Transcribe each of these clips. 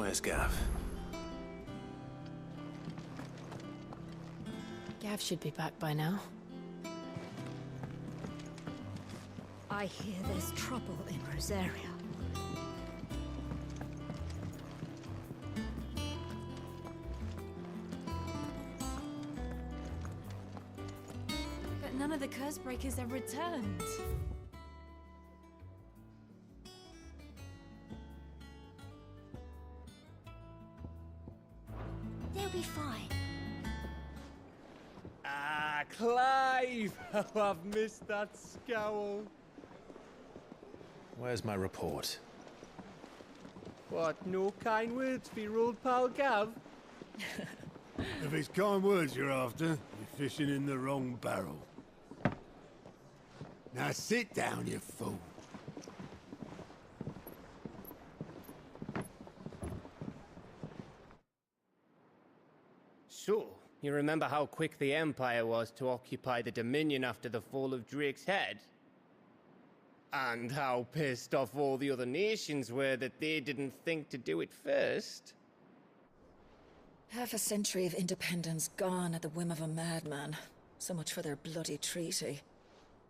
Where's Gav? Gav should be back by now. I hear there's trouble in Rosaria. But none of the curse breakers have returned. They'll be fine. Ah, Clive! Oh, I've missed that scowl. Where's my report? What, no kind words for your old pal Gav? If it's kind words you're after, you're fishing in the wrong barrel. Now sit down, you fool. So, you remember how quick the Empire was to occupy the Dominion after the fall of Drake's head? And how pissed off all the other nations were that they didn't think to do it first? Half a century of independence gone at the whim of a madman. So much for their bloody treaty.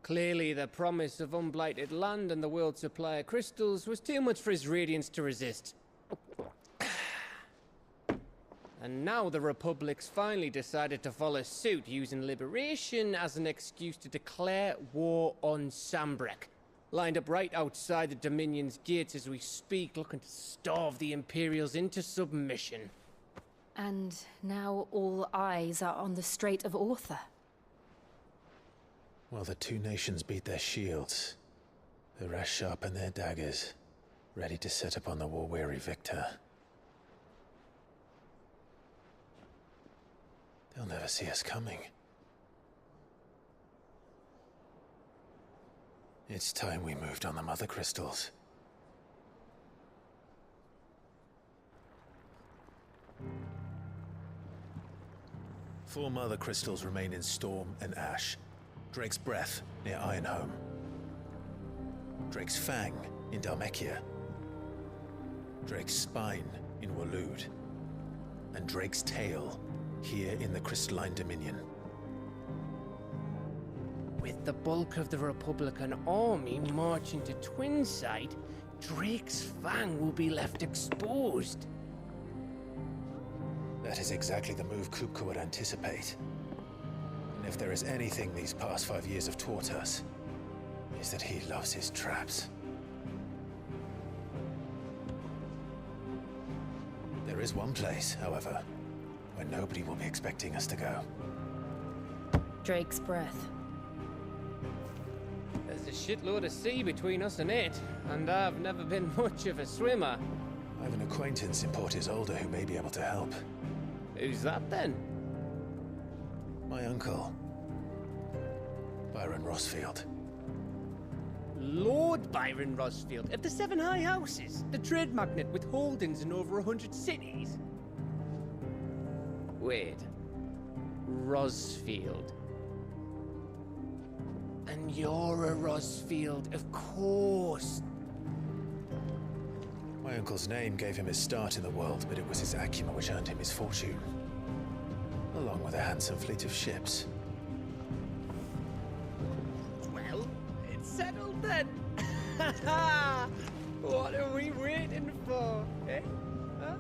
Clearly, the promise of unblighted land and the world's supply of crystals was too much for his radiance to resist. And now the Republic's finally decided to follow suit, using liberation as an excuse to declare war on Sambrek. Lined up right outside the Dominion's gates as we speak, looking to starve the Imperials into submission. And now all eyes are on the Strait of Author. Well, the two nations beat their shields. The rest sharpen their daggers, ready to set upon the war-weary victor. They'll never see us coming. It's time we moved on the Mother Crystals. Four Mother Crystals remain in Storm and Ash. Drake's Breath, near Ironhome. Drake's Fang, in Dhalmekia. Drake's Spine, in Waloed. And Drake's Tail, here in the Crystalline Dominion. With the bulk of the Republican army marching to Twinside, Drake's Fang will be left exposed. That is exactly the move Kupka would anticipate. And if there is anything these past 5 years have taught us, is that he loves his traps. There is one place, however, where nobody will be expecting us to go. Drake's Breath. There's a shitload of sea between us and it, and I've never been much of a swimmer. I have an acquaintance in Port Isolde who may be able to help. Who's that then? My uncle, Byron Rossfield. Lord Byron Rossfield of the Seven High Houses, the trade magnate with holdings in over 100 cities. Wait, Rossfield. And you're a Rossfield, of course. My uncle's name gave him his start in the world, but it was his acumen which earned him his fortune. Along with a handsome fleet of ships. Well, it's settled then. What are we waiting for, eh? Huh?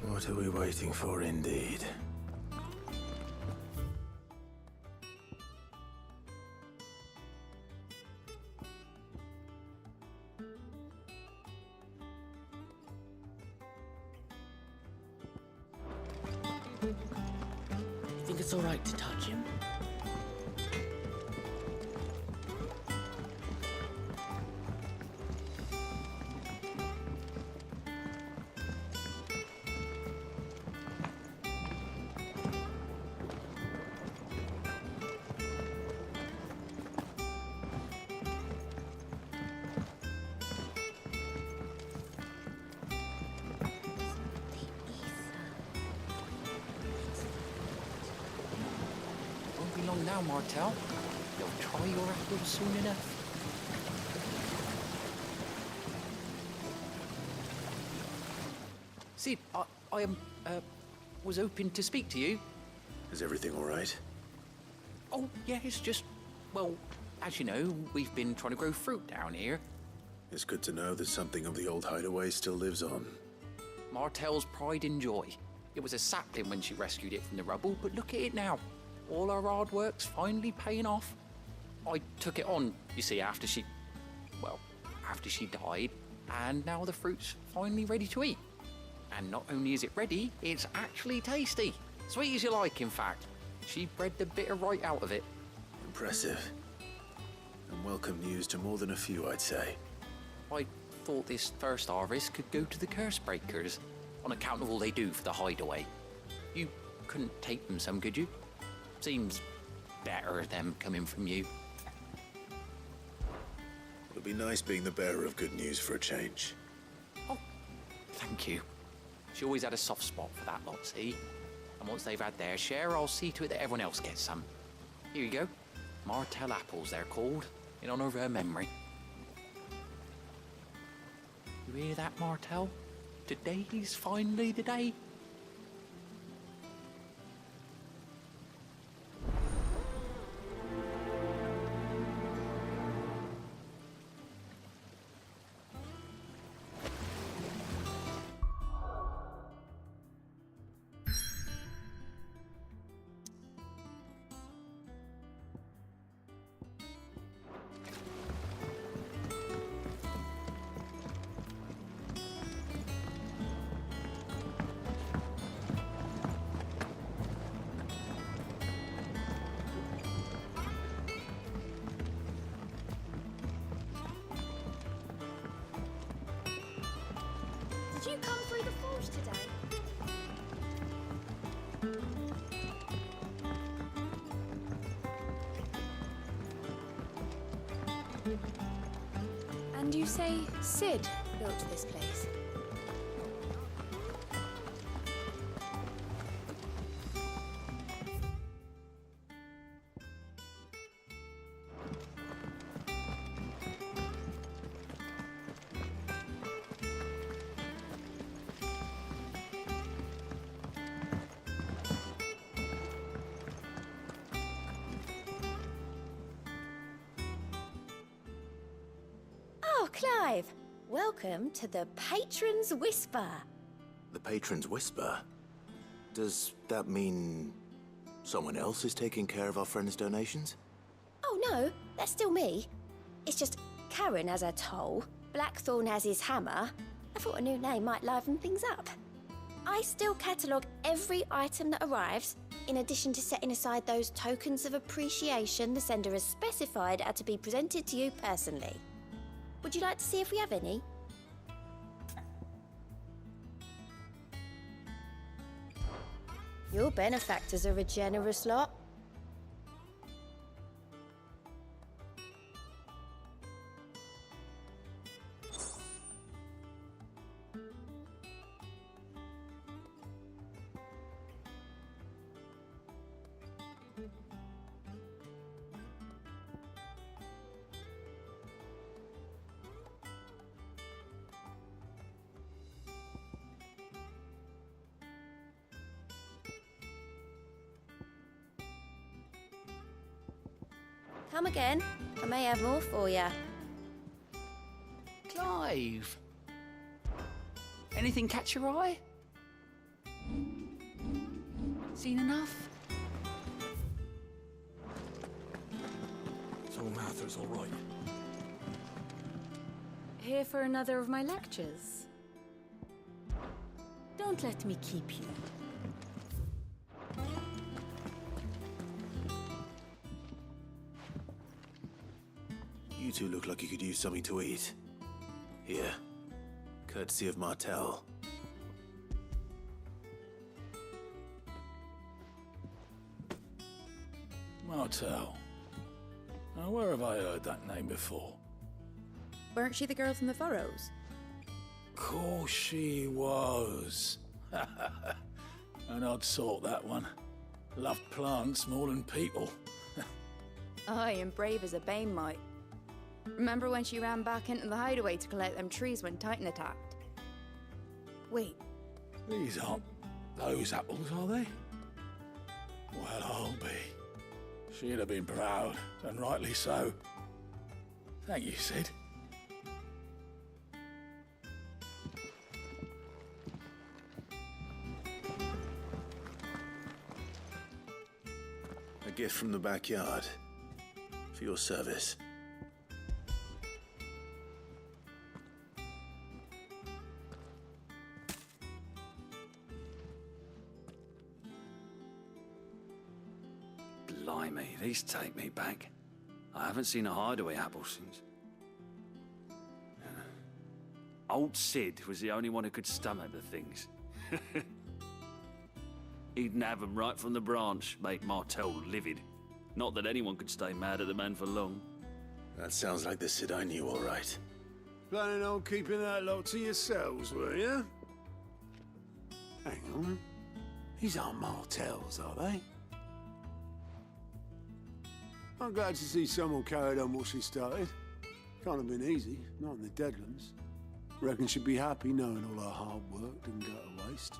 What are we waiting for, indeed? You think it's alright to touch him? Won't be long now, Martel. You'll try your apple soon enough. Sid, I was hoping to speak to you. Is everything all right? Oh, yeah, it's just, well, as you know, we've been trying to grow fruit down here. It's good to know that something of the old hideaway still lives on. Martel's pride and joy. It was a sapling when she rescued it from the rubble, but look at it now. All our hard work's finally paying off. I took it on, you see, after she died, and now the fruit's finally ready to eat. And not only is it ready, it's actually tasty. Sweet as you like, in fact. She bred the bitter right out of it. Impressive. And welcome news to more than a few, I'd say. I thought this first harvest could go to the curse breakers, on account of all they do for the hideaway. You couldn't take them some, could you? Seems better them coming from you. It'll be nice being the bearer of good news for a change. Oh, thank you. She always had a soft spot for that lot, see? And once they've had their share, I'll see to it that everyone else gets some. Here you go. Martel apples, they're called, in honor of her memory. You hear that, Martel? Today's finally the day. Did you come through the forge today? And you say Sid built this place? Oh, Clive! Welcome to the Patron's Whisper. The Patron's Whisper? Does that mean someone else is taking care of our friend's donations? Oh no, that's still me. It's just Karen has her toll, Blackthorn has his hammer. I thought a new name might liven things up. I still catalogue every item that arrives, in addition to setting aside those tokens of appreciation the sender has specified are to be presented to you personally. Would you like to see if we have any? Your benefactors are a generous lot. Come again. I may have more for you. Clive! Anything catch your eye? Seen enough? So Mather's all right. Here for another of my lectures? Don't let me keep you. two look like you could use something to eat. Here, courtesy of Martel. Martel. Now, where have I heard that name before? Weren't she the girl from the Furrows? Course she was. An odd sort, that one. Loved plants more than people. Aye, and brave as a bane might. Remember when she ran back into the hideaway to collect them trees when Titan attacked? Wait, These aren't those apples, are they? Well, I'll be. She'd have been proud, and rightly so. Thank you, Sid. A gift from the backyard. For your service. Blimey, these take me back. I haven't seen a hideaway apple since. Old Sid was the only one who could stomach the things. He'd nab 'em right from the branch, make Martel livid. Not that anyone could stay mad at the man for long. That sounds like the Sid I knew, all right. Planning on keeping that lot to yourselves, were you? Hang on. These aren't Martels, are they? I'm glad to see someone carried on what she started. Can't have been easy, not in the Deadlands. Reckon she'd be happy knowing all her hard work didn't go to waste.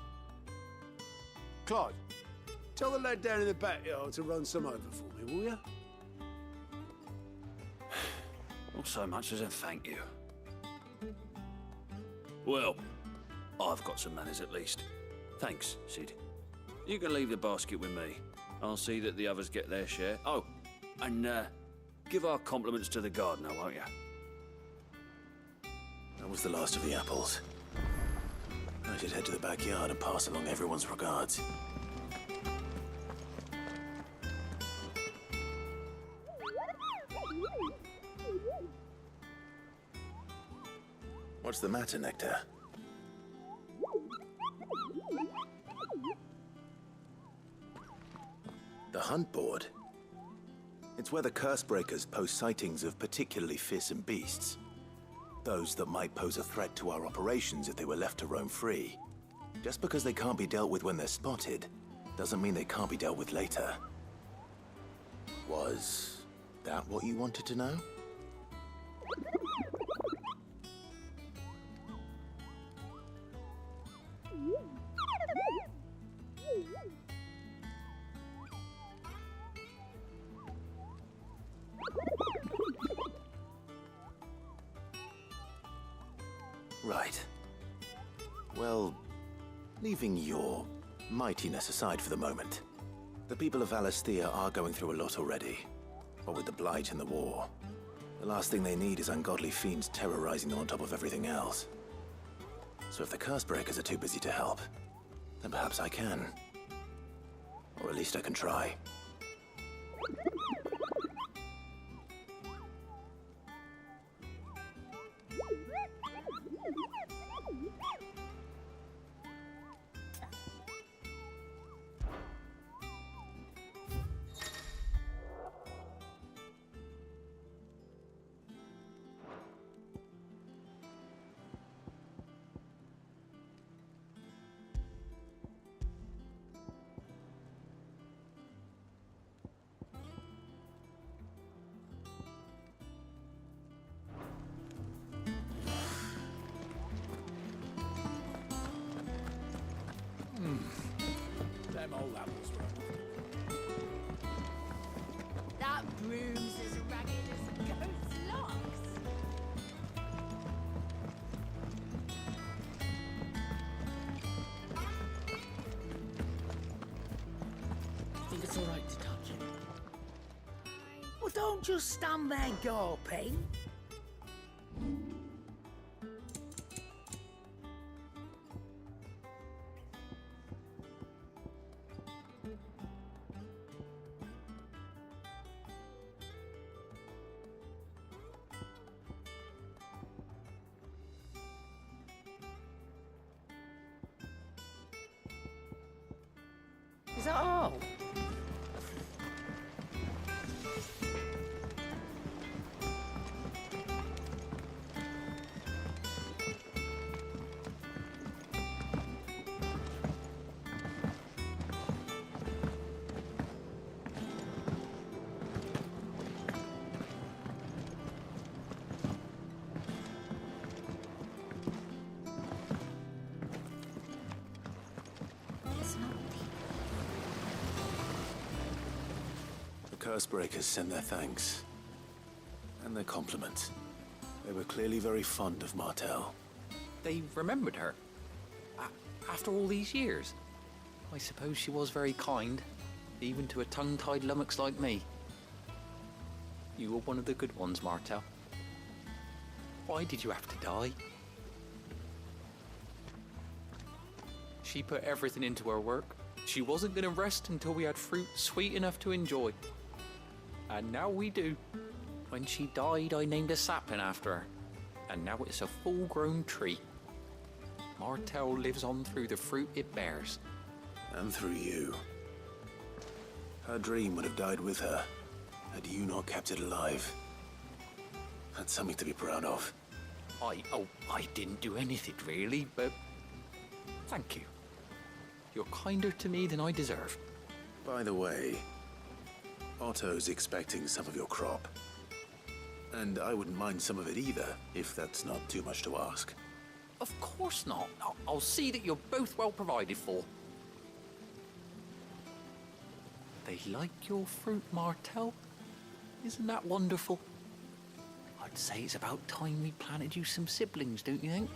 Clyde, tell the lad down in the backyard to run some over for me, will you? Not so much as a thank you. Well, I've got some manners at least. Thanks, Sid. You can leave the basket with me. I'll see that the others get their share. Oh, and give our compliments to the gardener, won't you? That was the last of the apples. I should head to the backyard and pass along everyone's regards. What's the matter, Nectar? The hunt board? It's where the curse breakers post sightings of particularly fearsome beasts. Those that might pose a threat to our operations if they were left to roam free. Just because they can't be dealt with when they're spotted, doesn't mean they can't be dealt with later. Was that what you wanted to know? Right. Well, leaving your mightiness aside for the moment, the people of Valisthea are going through a lot already. What with the Blight and the war. The last thing they need is ungodly fiends terrorizing them on top of everything else. So if the curse breakers are too busy to help, then perhaps I can. Or at least I can try. Them old apples were. That broom's as ragged as a goat's locks. Think it's all right to touch him? Well, don't just stand there gawping. that all? The Cursebreakers send their thanks. And their compliments. They were clearly very fond of Martel. They remembered her. After all these years. I suppose she was very kind, even to a tongue-tied lummox like me. You were one of the good ones, Martel. Why did you have to die? She put everything into her work. She wasn't going to rest until we had fruit sweet enough to enjoy. And now we do. When she died, I named a sapling after her. And now it's a full-grown tree. Martel lives on through the fruit it bears. And through you. Her dream would have died with her, had you not kept it alive. That's something to be proud of. I didn't do anything really, but thank you. You're kinder to me than I deserve. By the way, Otto's expecting some of your crop. And I wouldn't mind some of it either, if that's not too much to ask. Of course not. I'll see that you're both well provided for. They like your fruit, Martel. Isn't that wonderful? I'd say it's about time we planted you some siblings, don't you think?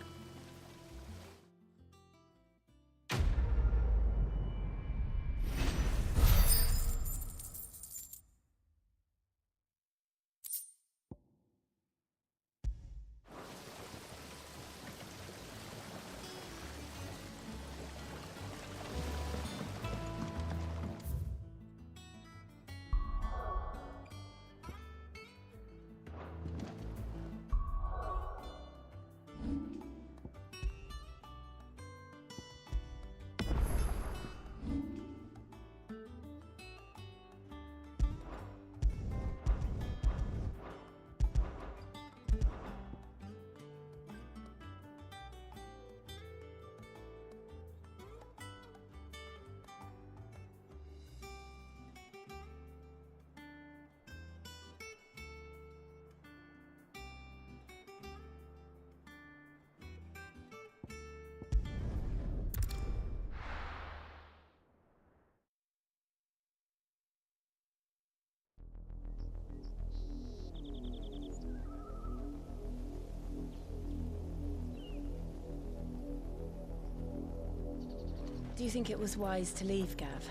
Do you think it was wise to leave, Gav?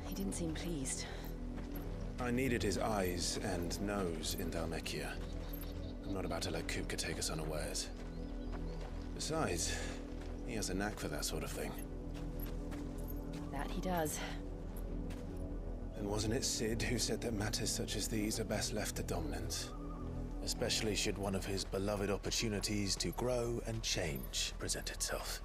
He didn't seem pleased. I needed his eyes and nose in Dhalmekia. I'm not about to let Kupka take us unawares. Besides, he has a knack for that sort of thing. That he does. And wasn't it Sid who said that matters such as these are best left to dominance? Especially should one of his beloved opportunities to grow and change present itself.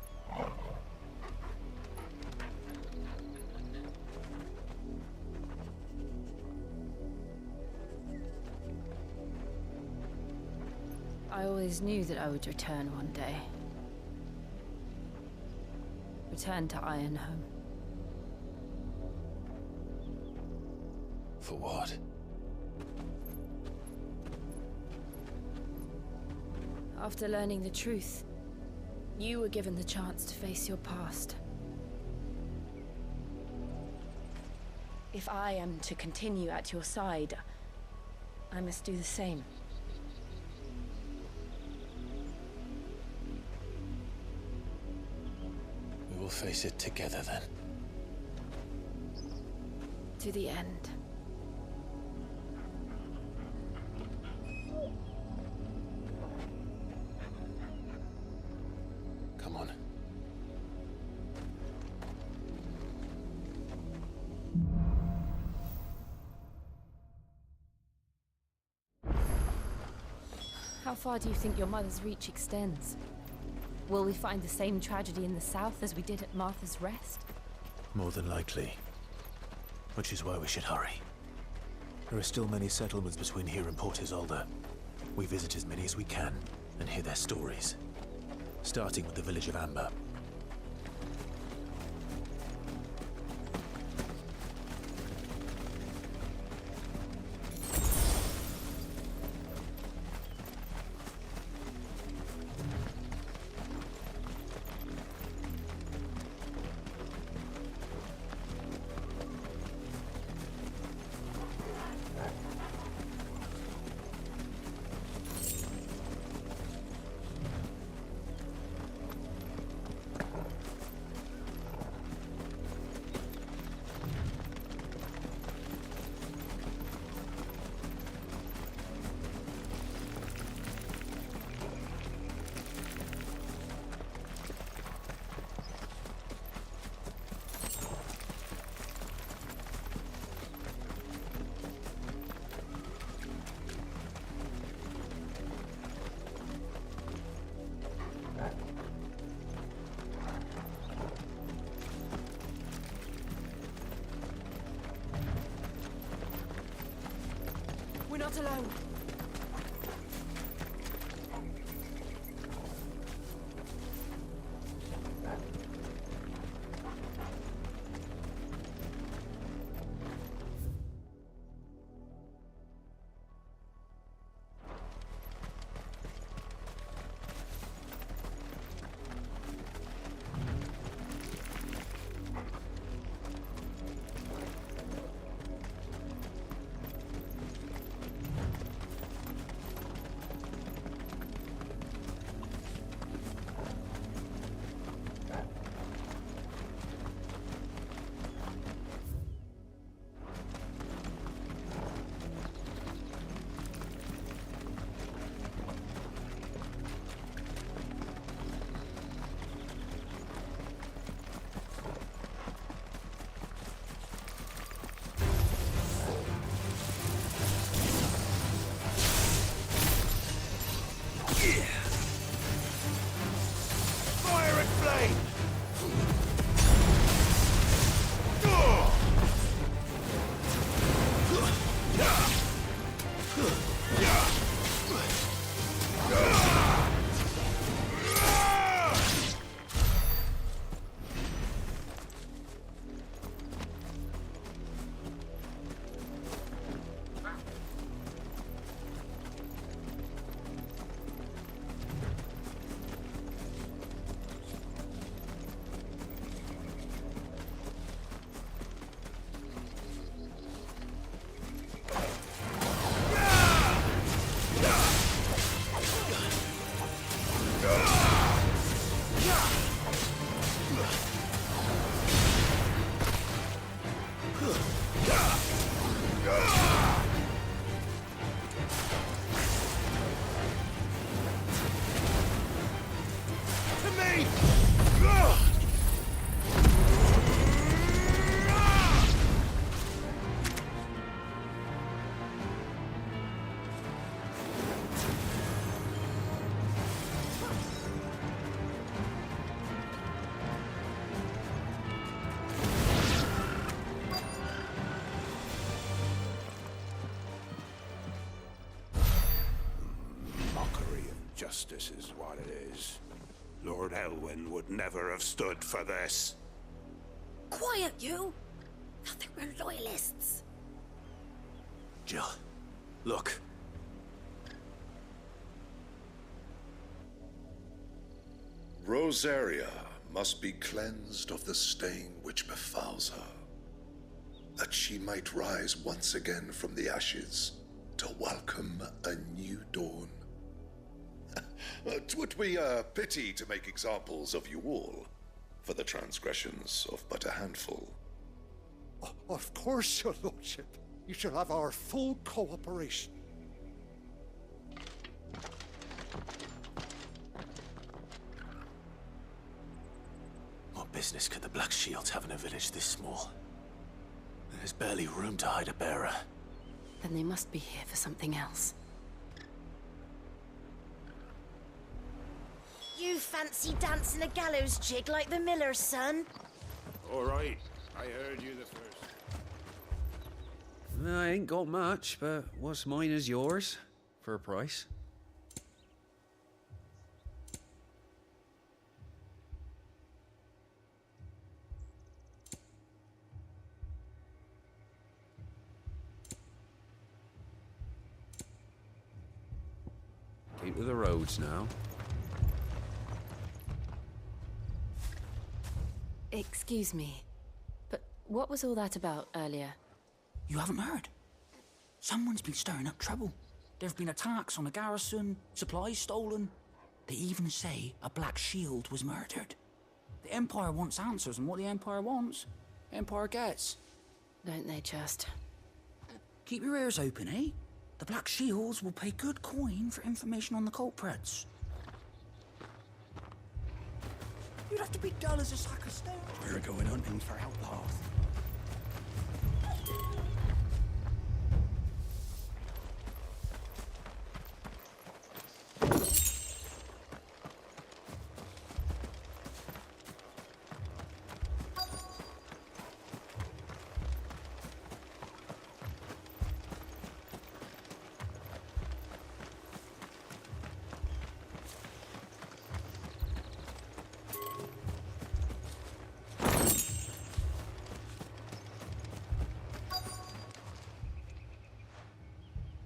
I always knew that I would return one day. Return to Ironhome. For what? After learning the truth, you were given the chance to face your past. If I am to continue at your side, I must do the same. We will face it together then. To the end. Come on. How far do you think your mother's reach extends? Will we find the same tragedy in the south as we did at Martha's Rest? More than likely. Which is why we should hurry. There are still many settlements between here and Port Isolde. We visit as many as we can and hear their stories. Starting with the village of Amber. We're not alone. Fire and flame! Justice is what it is. Lord Elwyn would never have stood for this. Quiet, you! Thought they were loyalists. Jill, look. Rosaria must be cleansed of the stain which befouls her, that she might rise once again from the ashes to welcome a new dawn. 'Twould be a pity to make examples of you all, for the transgressions of but a handful. Of course, your lordship. You shall have our full cooperation. What business could the Black Shields have in a village this small? There's barely room to hide a bearer. Then they must be here for something else. You fancy dancing a gallows jig like the miller's son? All right. I heard you the first. I ain't got much, but what's mine is yours, for a price. Keep to the roads now. Excuse me, but what was all that about earlier? You haven't heard? Someone's been stirring up trouble. There have been attacks on the garrison, supplies stolen. They even say a Black Shield was murdered. The Empire wants answers, and what the Empire wants, the Empire gets. Don't they just? Keep your ears open, eh? The Black Shields will pay good coin for information on the culprits. You'd have to be dull as a sack of stone. We're going hunting for outlaws.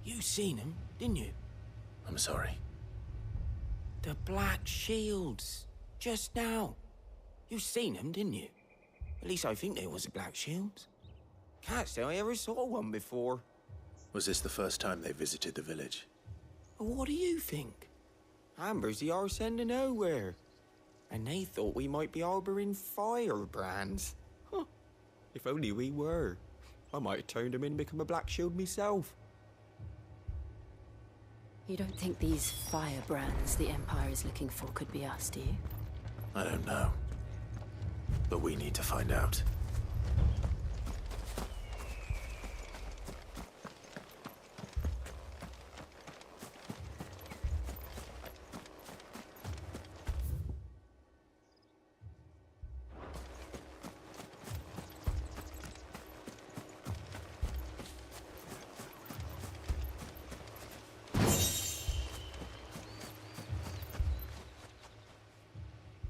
You seen him, didn't you? I'm sorry. The Black Shields. Just now. You seen them, didn't you? At least I think they was the Black Shields. Can't say I ever saw one before. Was this the first time they visited the village? What do you think? Amber's the arse end of nowhere. And they thought we might be harbouring firebrands. Huh. If only we were. I might have turned them in and become a Black Shield myself. You don't think these firebrands the Empire is looking for could be us, do you? I don't know. But we need to find out.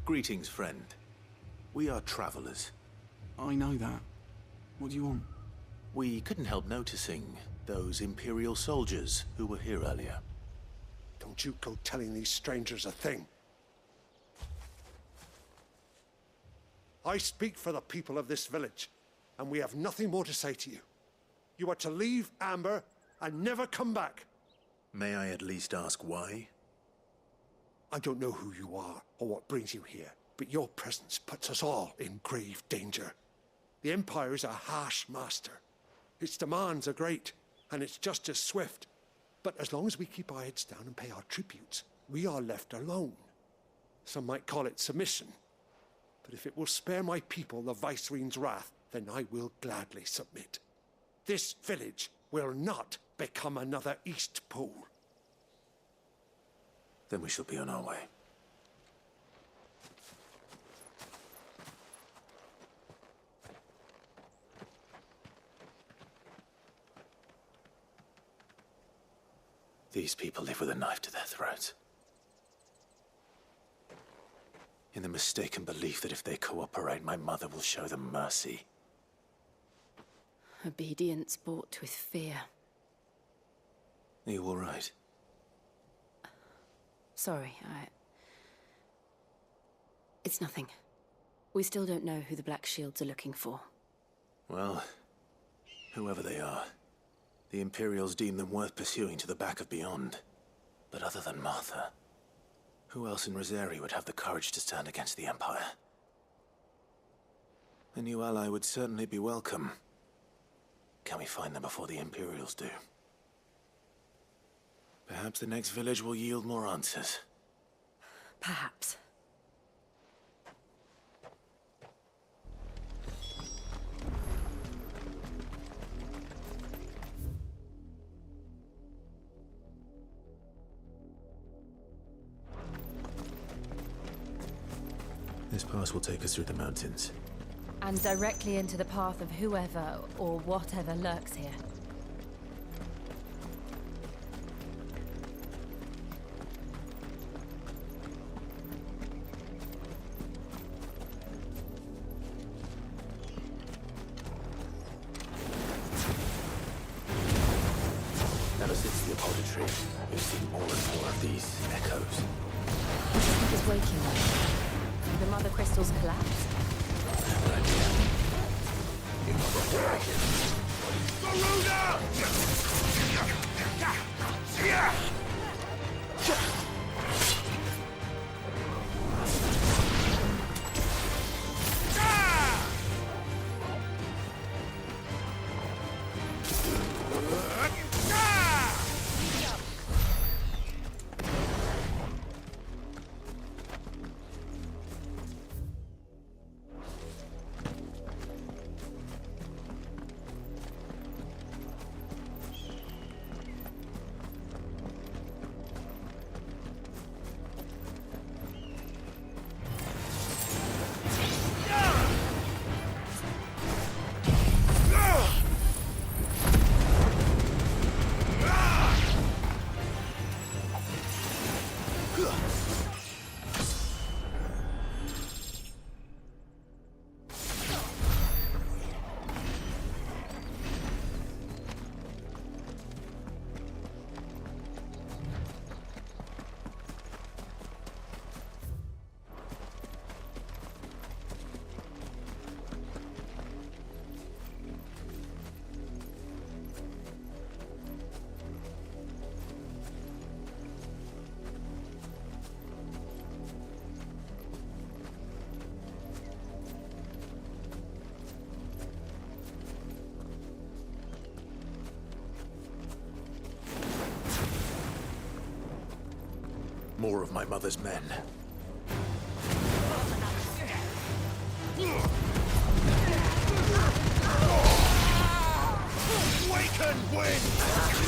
Greetings, friend. We are travelers. I know that. What do you want? We couldn't help noticing those Imperial soldiers who were here earlier. Don't you go telling these strangers a thing. I speak for the people of this village, and we have nothing more to say to you. You are to leave Amber and never come back. May I at least ask why? I don't know who you are or what brings you here, but your presence puts us all in grave danger. The Empire is a harsh master. Its demands are great, and its justice swift. But as long as we keep our heads down and pay our tributes, we are left alone. Some might call it submission. But if it will spare my people the Viceroy's wrath, then I will gladly submit. This village will not become another Eastpool. Then we shall be on our way. These people live with a knife to their throats. In the mistaken belief that if they cooperate, my mother will show them mercy. Obedience bought with fear. Are you all right? Sorry, It's nothing. We still don't know who the Black Shields are looking for. Well, whoever they are, the Imperials deem them worth pursuing to the back of beyond. But other than Martha, who else in Rosari would have the courage to stand against the Empire? A new ally would certainly be welcome. Can we find them before the Imperials do? Perhaps the next village will yield more answers. Perhaps. This pass will take us through the mountains. and directly into the path of whoever or whatever lurks here. Ever since the auditory, we've seen more and more of these echoes. What do you think is waking them? The mother crystals collapse? More of my mother's men. Waken wind!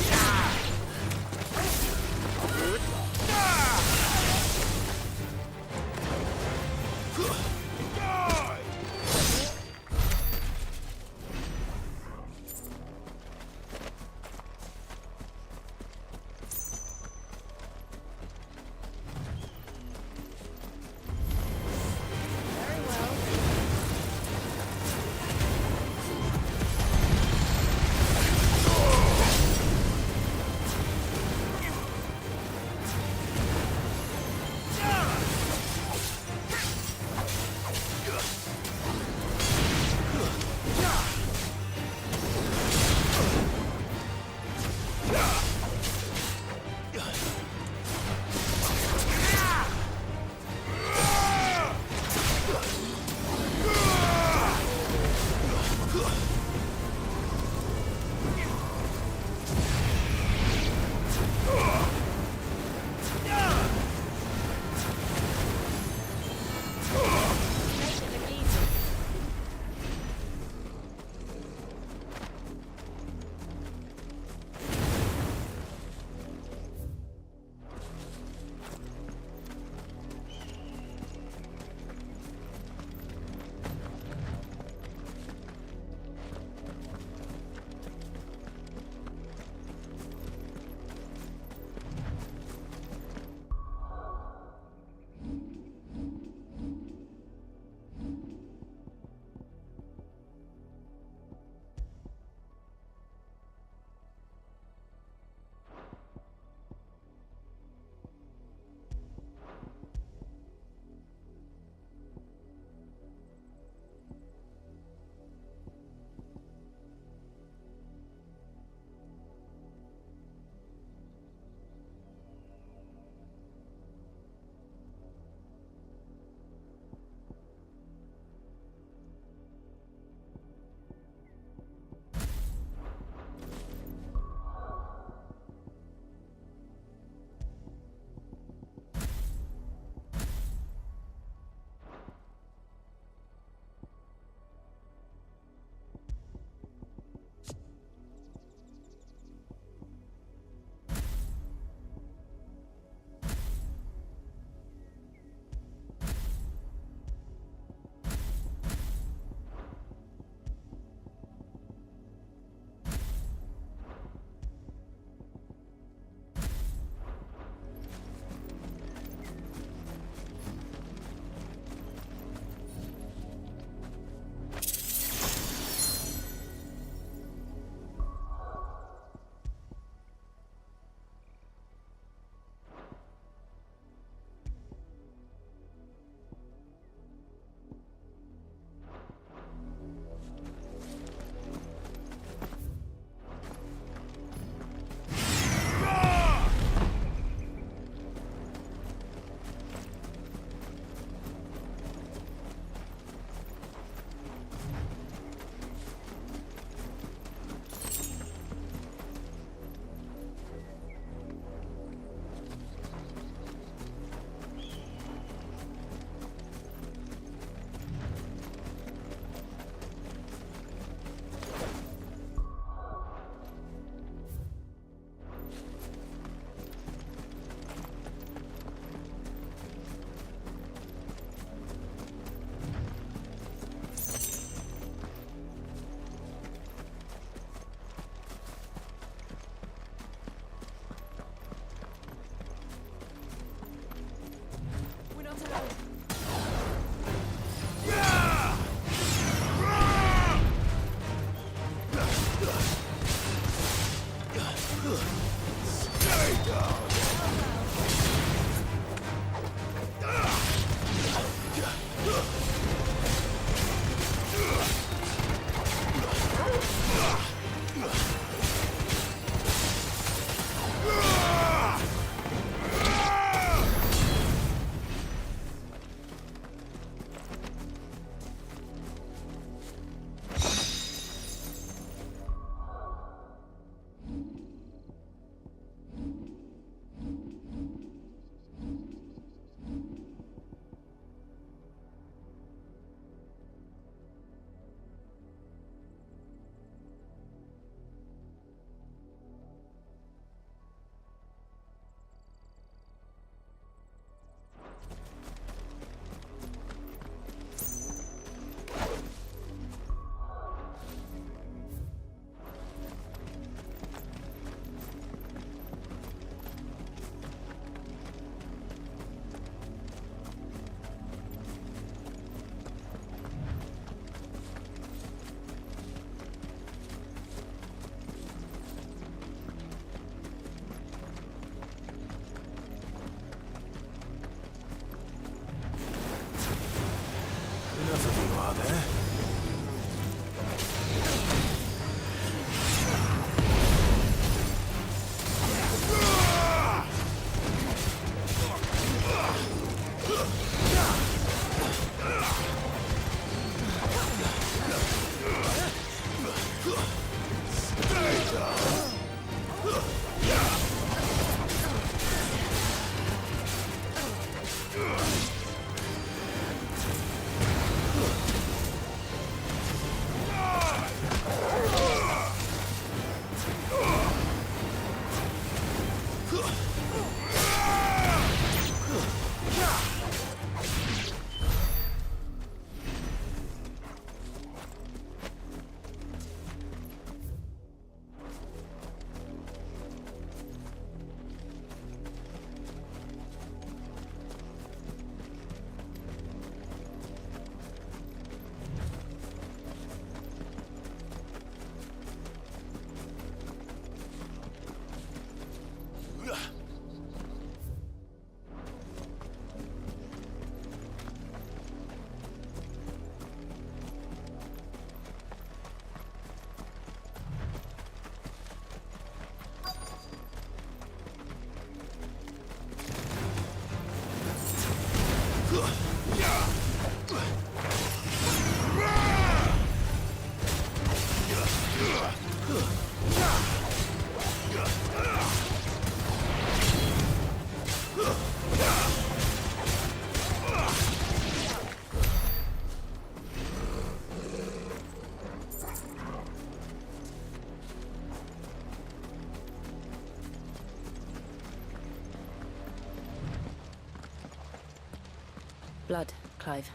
Blood, Clive.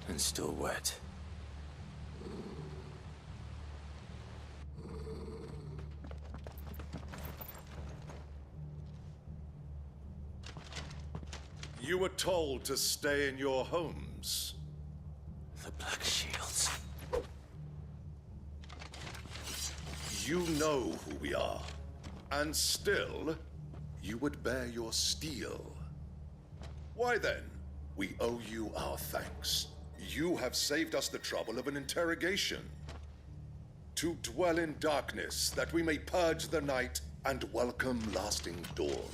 And still wet. You were told to stay in your homes. The Black Shields. You know who we are. And still, you would bear your steel. Why then, we owe you our thanks. You have saved us the trouble of an interrogation. To dwell in darkness, that we may purge the night and welcome lasting dawn.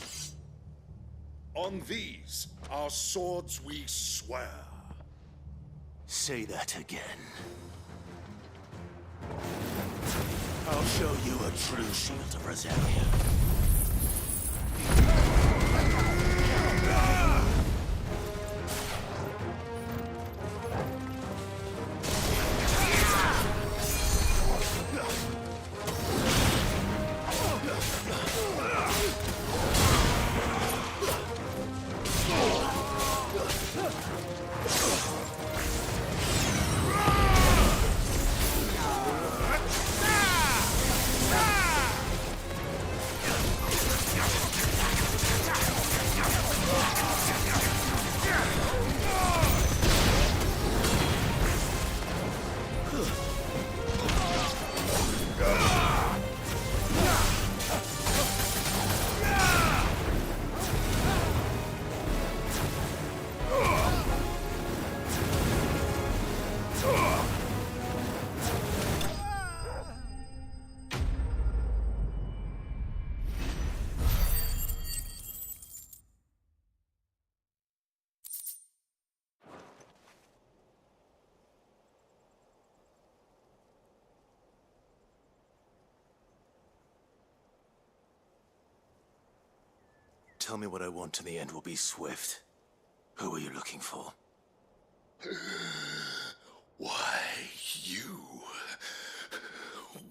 On these, our swords we swear. Say that again. I'll show you a true shield of Rosaria. Tell me what I want and the end will be swift. Who are you looking for? Why, you.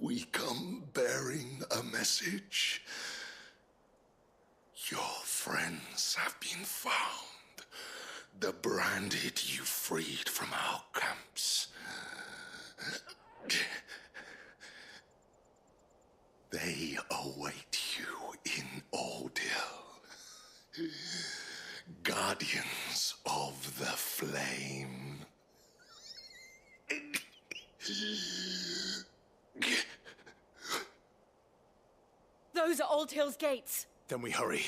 We come bearing a message. Your friends have been found. The branded you freed from our camps. They await you in Ordeal. Guardians of the Flame. Those are Old Hill's gates. Then we hurry.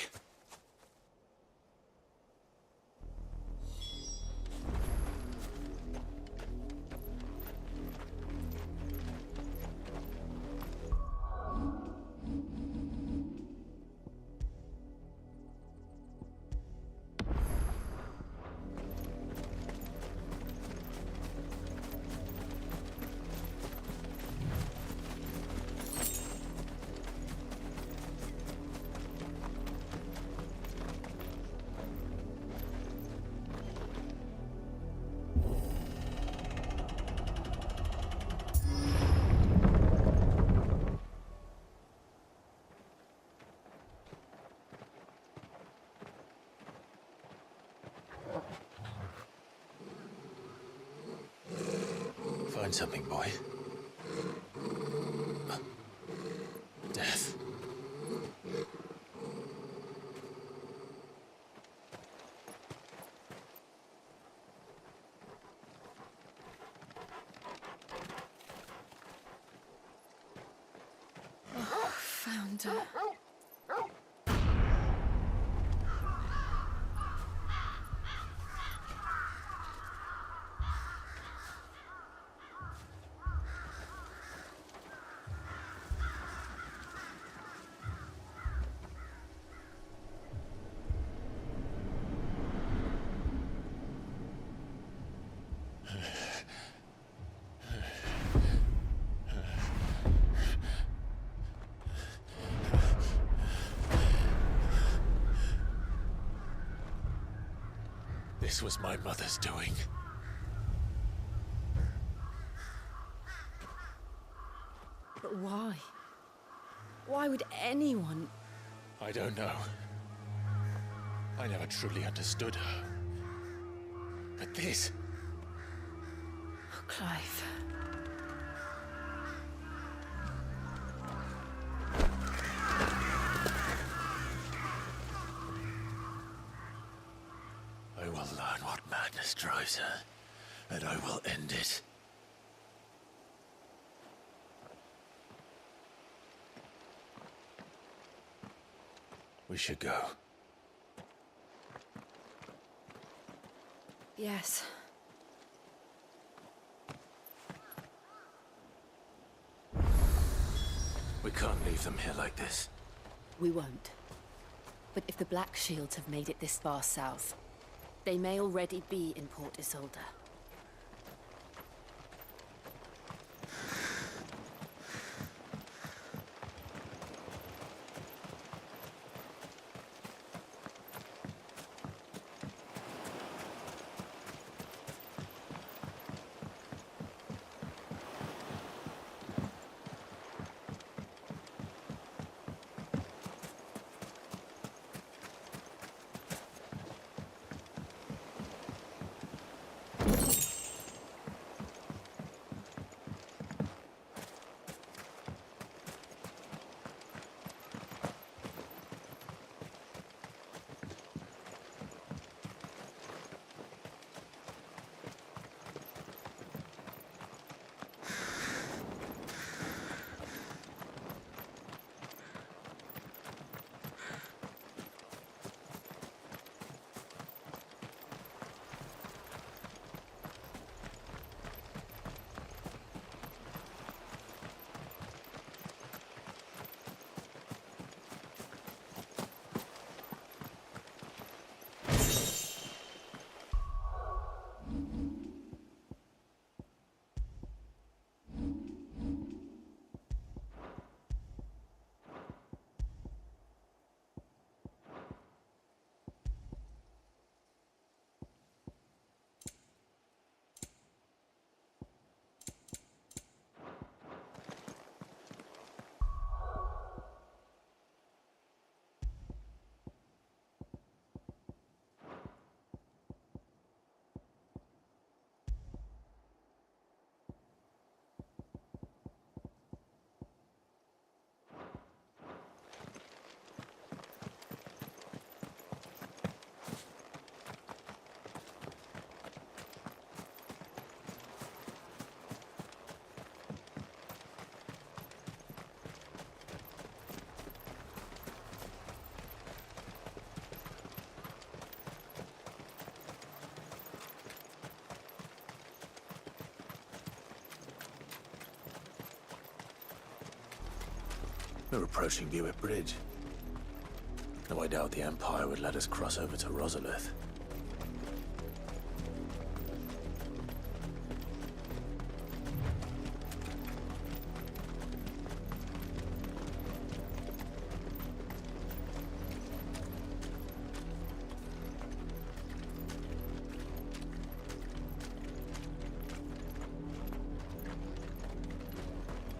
Find something, boy. Death. Found her. This was my mother's doing. But why? Why would anyone... I don't know. I never truly understood her. But this... Oh, Clive. I will learn what madness drives her, and I will end it. We should go. Yes. We can't leave them here like this. We won't. But if the Black Shields have made it this far south, they may already be in Port Isolde. We're approaching Buick Bridge. Though I doubt the Empire would let us cross over to Rosalith.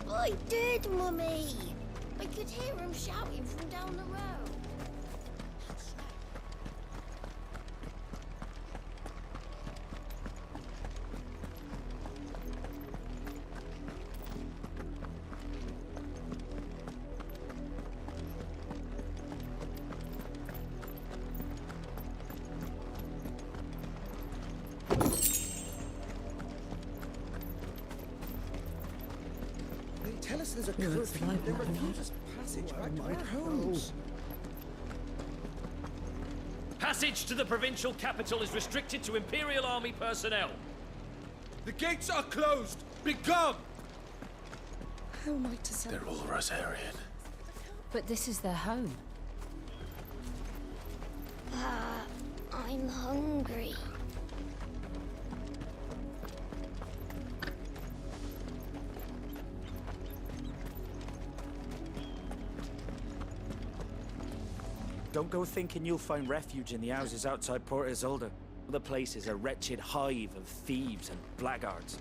I did, Mummy! I could hear him shouting from down the road. Tell us there's a curfew that refuses passage back to our homes. Passage to the provincial capital is restricted to Imperial Army personnel. The gates are closed! Begone! How am I to say? They're all Rosarian. But this is their home. I'm hungry. Don't go thinking you'll find refuge in the houses outside Port Isolde. The place is a wretched hive of thieves and blackguards.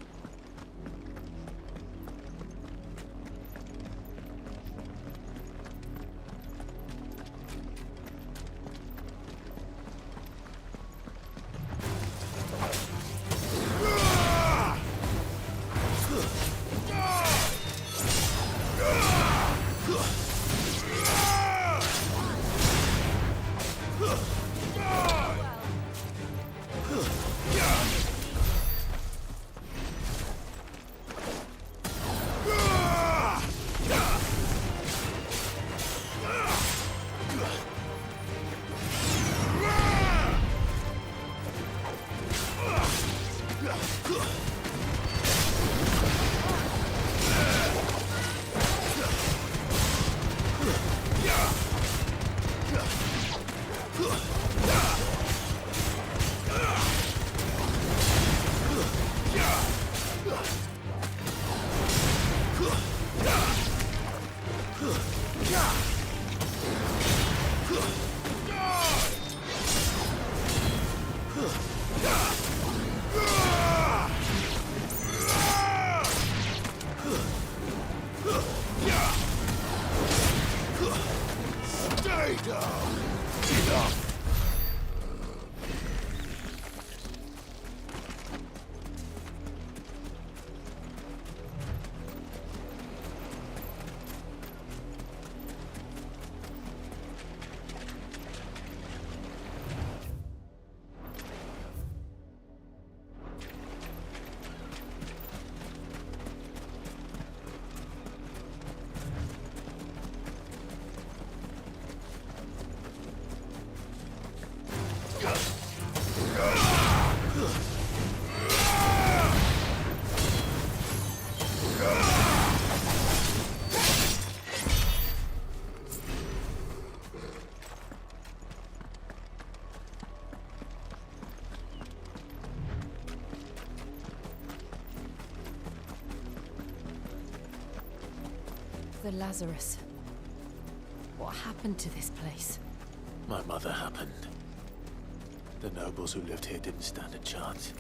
The Lazarus. What happened to this place? My mother happened. The nobles who lived here didn't stand a chance.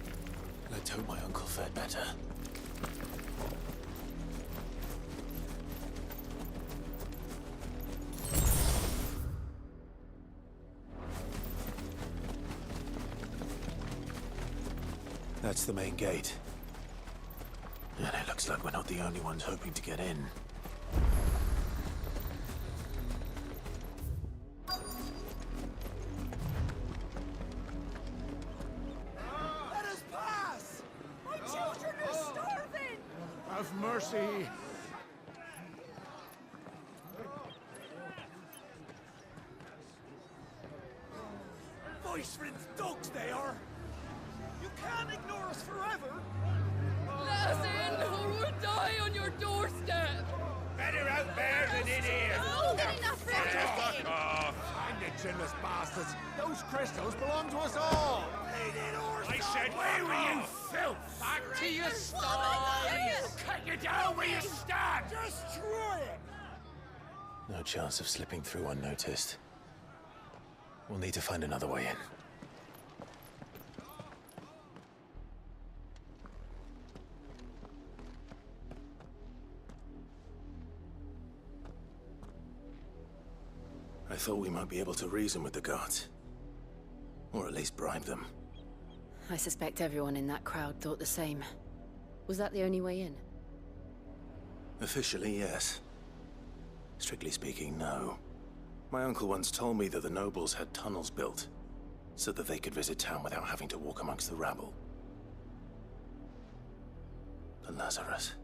Let's hope my uncle fared better. That's the main gate. And it looks like we're not the only ones hoping to get in. Let us pass! My children are starving! Have mercy. Voice-rinsed dogs they are! You can't ignore us forever! Let us in, or we'll die on your doorstep! Better out there than in here! Oh, good enough for everything! Fuck off! Find it, chinless bastards. Those crystals belong to us all. I said, where were you, filth? Back to your sties! Cut you down where you stand! Destroy it! No chance of slipping through unnoticed. We'll need to find another way in. I thought we might be able to reason with the guards. Or at least bribe them. I suspect everyone in that crowd thought the same. Was that the only way in? Officially, yes. Strictly speaking, no. My uncle once told me that the nobles had tunnels built, so that they could visit town without having to walk amongst the rabble. The Lazarus.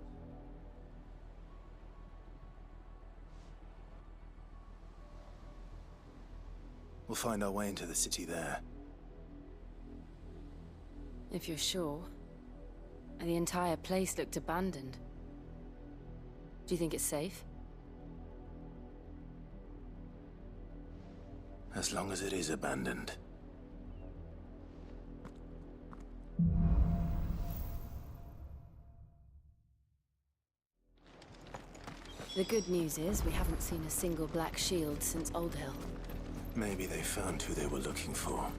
We'll find our way into the city there. If you're sure. The entire place looked abandoned. Do you think it's safe? As long as it is abandoned. The good news is we haven't seen a single black shield since Old Hill. Maybe they found who they were looking for.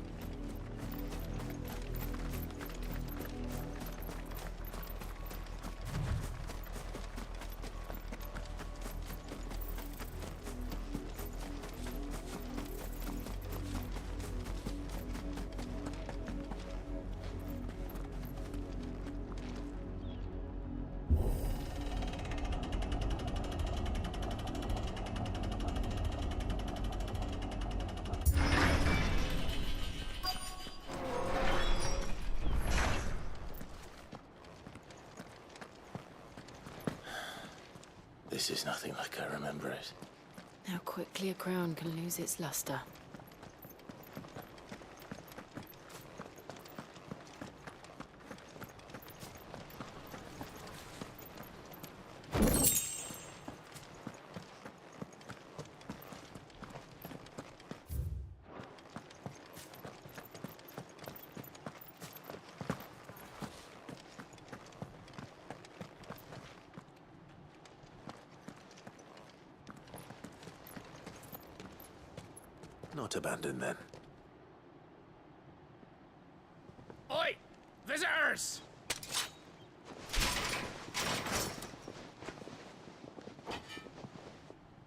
This is nothing like I remember it. How quickly a crown can lose its luster. Not abandoned, then. Oi! Visitors!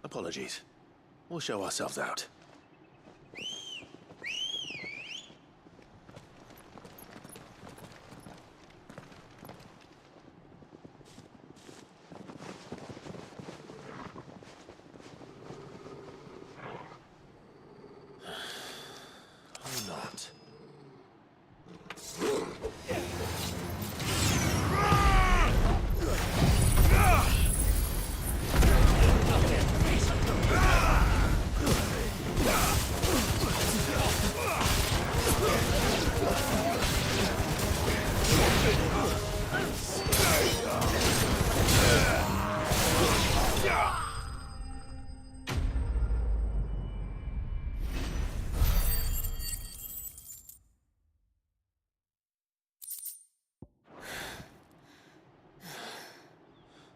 Apologies. We'll show ourselves out. Or not.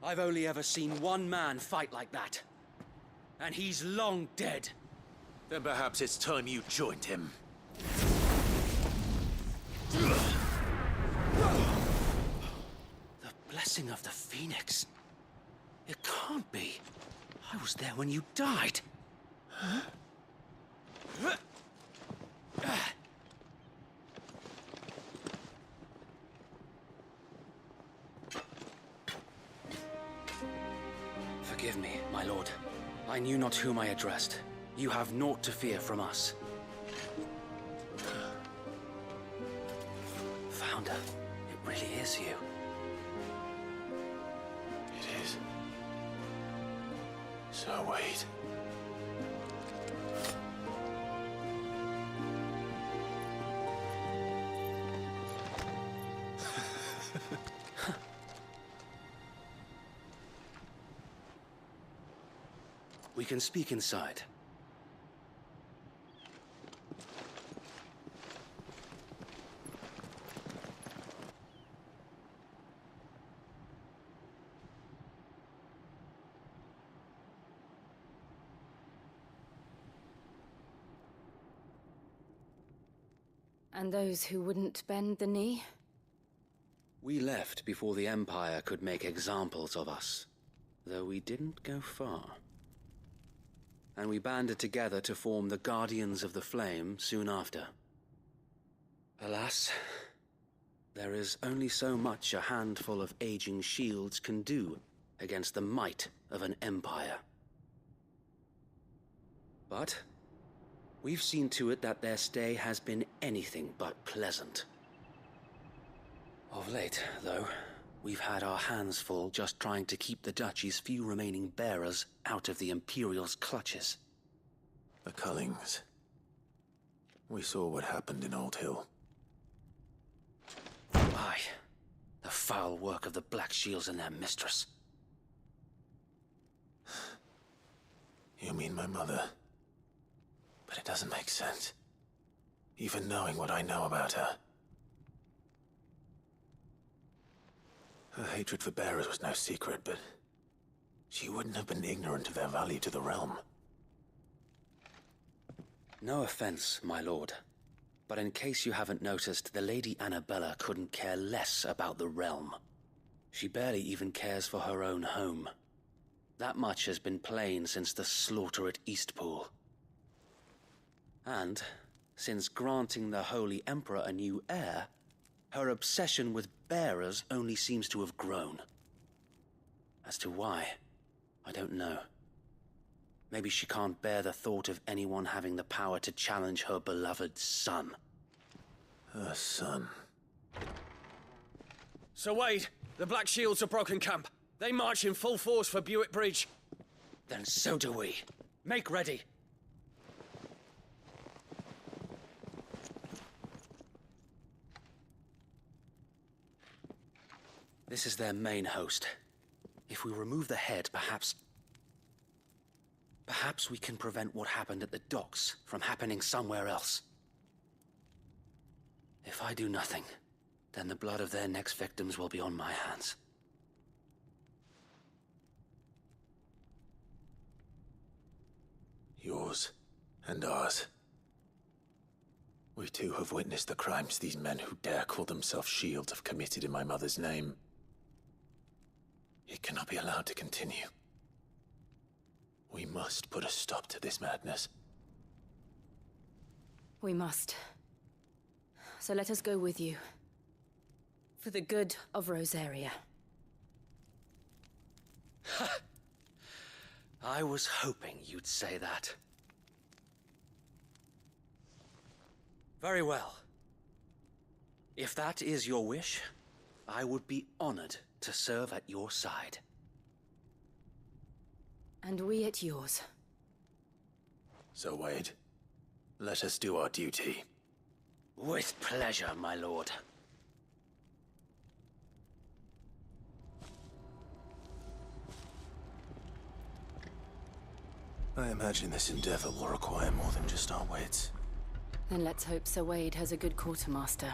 I've only ever seen one man fight like that. And he's long dead. Then perhaps it's time you joined him. The blessing of the Phoenix. It can't be. I was there when you died. Huh? Forgive me, my lord. I knew not whom I addressed. You have naught to fear from us. Founder, it really is you. It is. So wait. We can speak inside. And those who wouldn't bend the knee? We left before the Empire could make examples of us, though we didn't go far. And we banded together to form the Guardians of the Flame soon after. Alas, there is only so much a handful of aging shields can do against the might of an empire. But we've seen to it that their stay has been anything but pleasant. Of late, though, we've had our hands full just trying to keep the Duchy's few remaining bearers out of the Imperial's clutches. The Cullings. We saw what happened in Old Hill. Aye. The foul work of the Black Shields and their mistress. You mean my mother? But it doesn't make sense. Even knowing what I know about her. Her hatred for bearers was no secret, but she wouldn't have been ignorant of their value to the realm. No offense, my lord, but in case you haven't noticed, the Lady Annabella couldn't care less about the realm. She barely even cares for her own home. That much has been plain since the slaughter at Eastpool. And, since granting the Holy Emperor a new heir, her obsession with bearers only seems to have grown. As to why, I don't know. Maybe she can't bear the thought of anyone having the power to challenge her beloved son. Her son. So Wade, the Black Shields have broken camp. They march in full force for Buick Bridge. Then so do we. Make ready. This is their main host. If we remove the head, perhaps we can prevent what happened at the docks from happening somewhere else. If I do nothing, then the blood of their next victims will be on my hands. Yours and ours. We too have witnessed the crimes these men who dare call themselves Shields have committed in my mother's name. It cannot be allowed to continue. We must put a stop to this madness. We must. So let us go with you. For the good of Rosaria. I was hoping you'd say that. Very well. If that is your wish, I would be honored to serve at your side. And we at yours. So, Wade, let us do our duty. With pleasure, my lord. I imagine this endeavor will require more than just our wits. Then let's hope Sir Wade has a good quartermaster.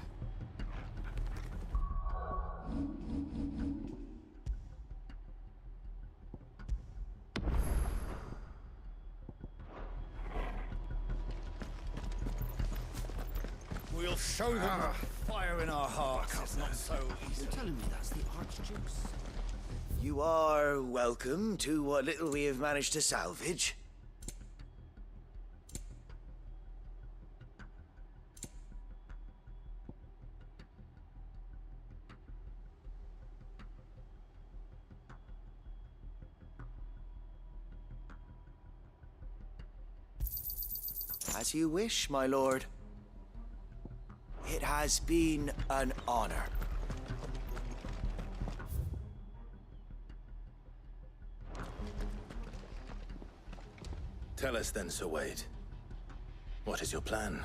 We'll show them that fire in our hearts is not so easy. You're telling me that's the Archduke's? You are welcome to what little we have managed to salvage. As you wish, my lord. It has been an honor. Tell us then, Sir Wade. What is your plan?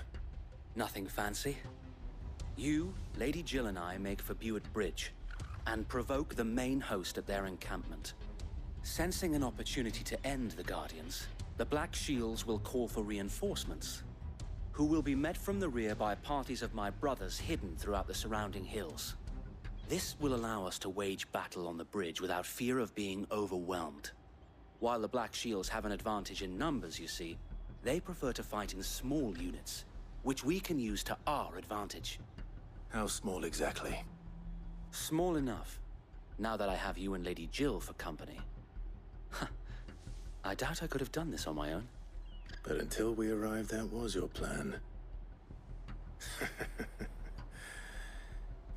Nothing fancy. You, Lady Jill and I make for Buick Bridge, and provoke the main host at their encampment. Sensing an opportunity to end the Guardians, the Black Shields will call for reinforcements, who will be met from the rear by parties of my brothers hidden throughout the surrounding hills. This will allow us to wage battle on the bridge without fear of being overwhelmed. While the Black Shields have an advantage in numbers, you see, they prefer to fight in small units, which we can use to our advantage. How small exactly? Small enough, now that I have you and Lady Jill for company. I doubt I could have done this on my own. But until we arrived, that was your plan.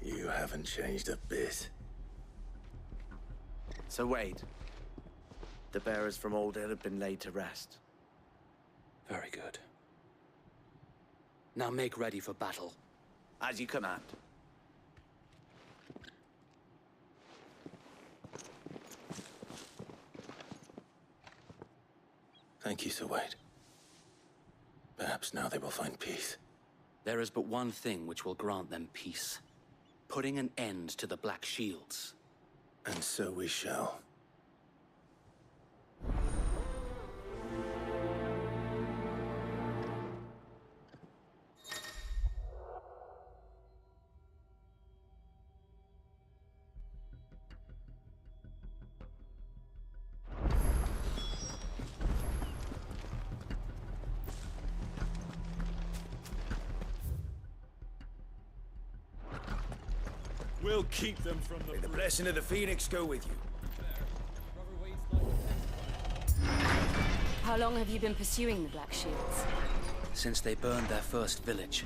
You haven't changed a bit. So Wade, the bearers from Old Hill have been laid to rest. Very good. Now make ready for battle. As you command. Thank you, Sir Wade. Perhaps now they will find peace. There is but one thing which will grant them peace. Putting an end to the Black Shields. And so we shall. We'll keep them from the... May the blessing of the Phoenix go with you. How long have you been pursuing the Black Shields? Since they burned their first village.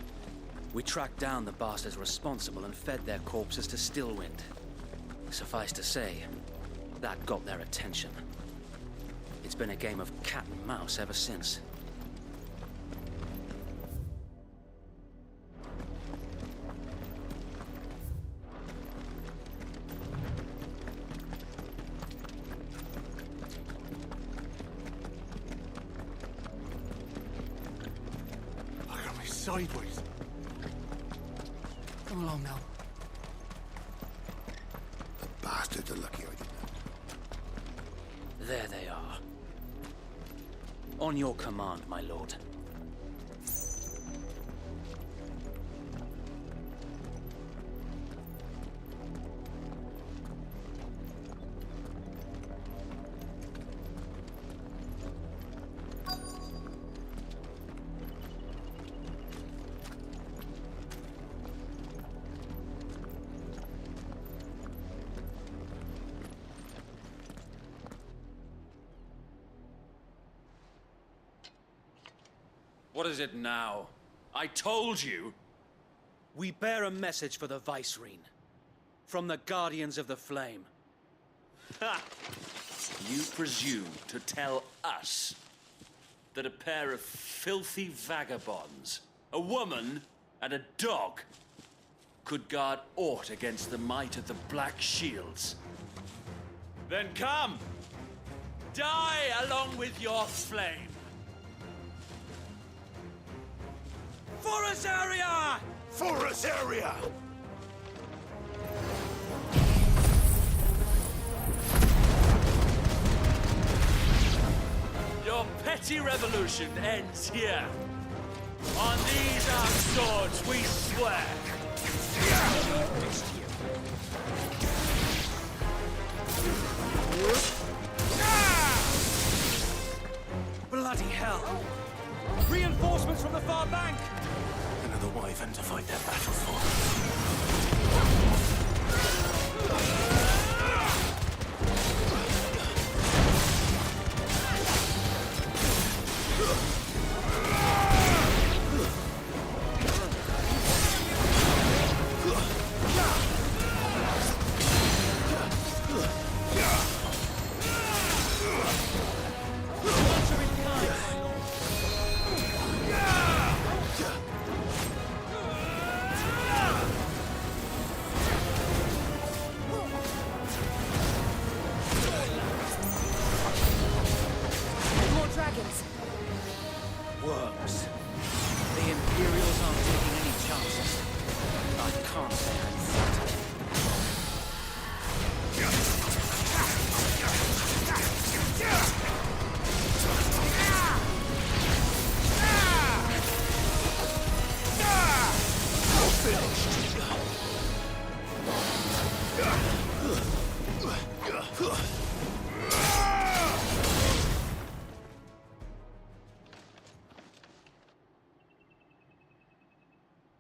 We tracked down the bastards responsible and fed their corpses to Stillwind. Suffice to say, that got their attention. It's been a game of cat and mouse ever since. sideways. Come along now. The bastards are lucky I did that. There they are. On your command, my lord. What is it now? I told you! We bear a message for the Vicereine. From the Guardians of the Flame. Ha! You presume to tell us that a pair of filthy vagabonds, a woman and a dog, could guard aught against the might of the Black Shields? Then come! Die along with your flame! For us area! For us area! Your petty revolution ends here. On these our swords we swear. Bloody hell! Reinforcements from the far bank! Another wyvern to fight their battle for. Worms. The Imperials aren't taking any chances. I can't say I'm flattered.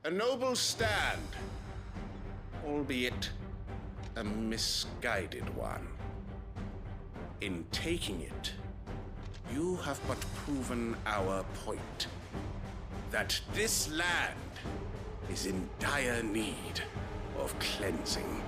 A noble stand, albeit a misguided one. In taking it, you have but proven our point. That this land is in dire need of cleansing.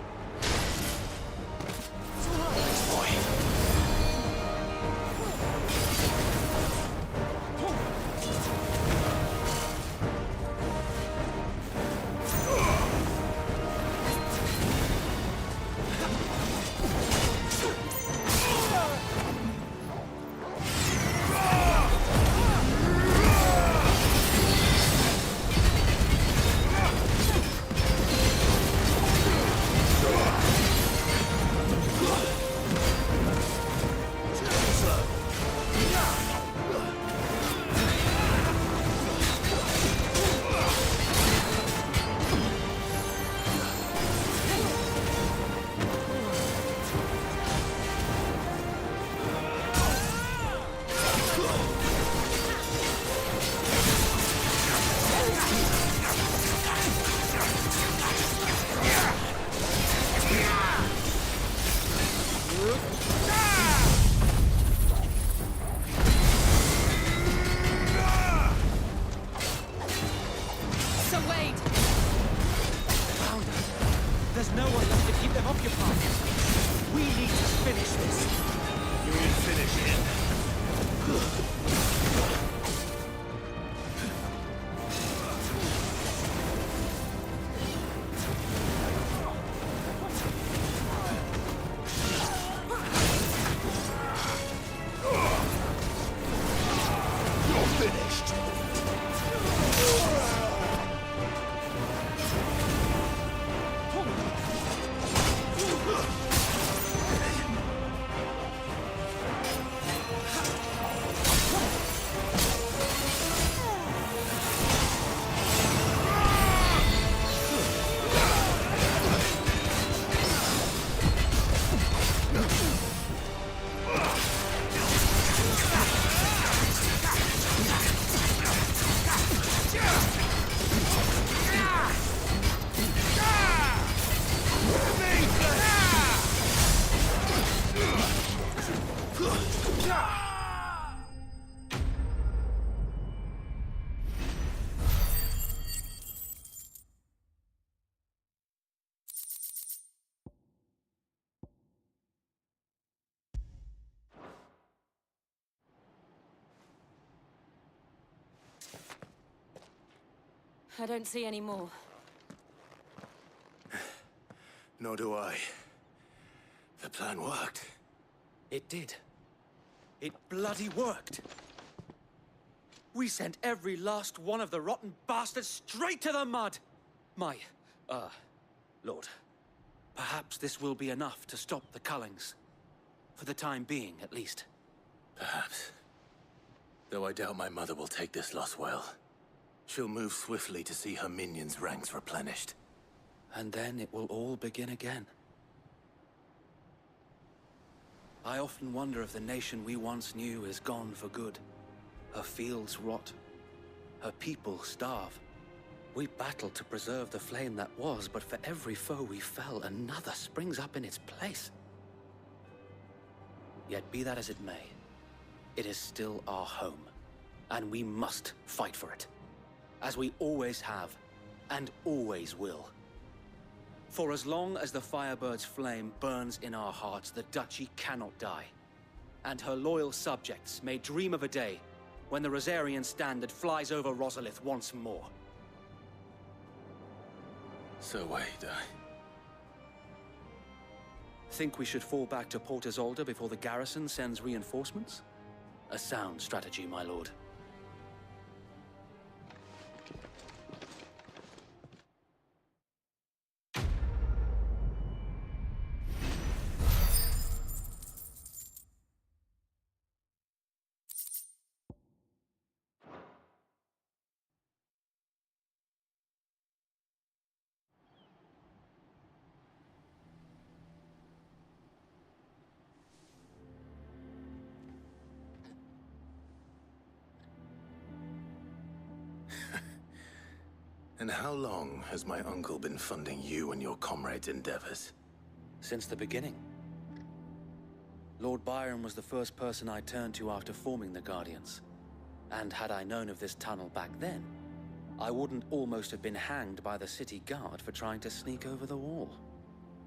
There's no one left to keep them occupied. We need to finish this. You mean finish him? You're finished. I don't see any more. Nor do I. The plan worked. It did. It bloody worked. We sent every last one of the rotten bastards straight to the mud! Lord, perhaps this will be enough to stop the Cullings. For the time being, at least. Perhaps. Though I doubt my mother will take this loss well. She'll move swiftly to see her minions' ranks replenished. And then it will all begin again. I often wonder if the nation we once knew is gone for good. Her fields rot. Her people starve. We battle to preserve the flame that was, but for every foe we fell, another springs up in its place. Yet be that as it may, it is still our home, and we must fight for it, as we always have, and always will. For as long as the Firebird's flame burns in our hearts, the Duchy cannot die, and her loyal subjects may dream of a day when the Rosarian standard flies over Rosalith once more. So wait, Think we should fall back to Port Isolde before the garrison sends reinforcements? A sound strategy, my lord. And how long has my uncle been funding you and your comrades' endeavors? Since the beginning. Lord Byron was the first person I turned to after forming the Guardians. And had I known of this tunnel back then, I wouldn't almost have been hanged by the city guard for trying to sneak over the wall.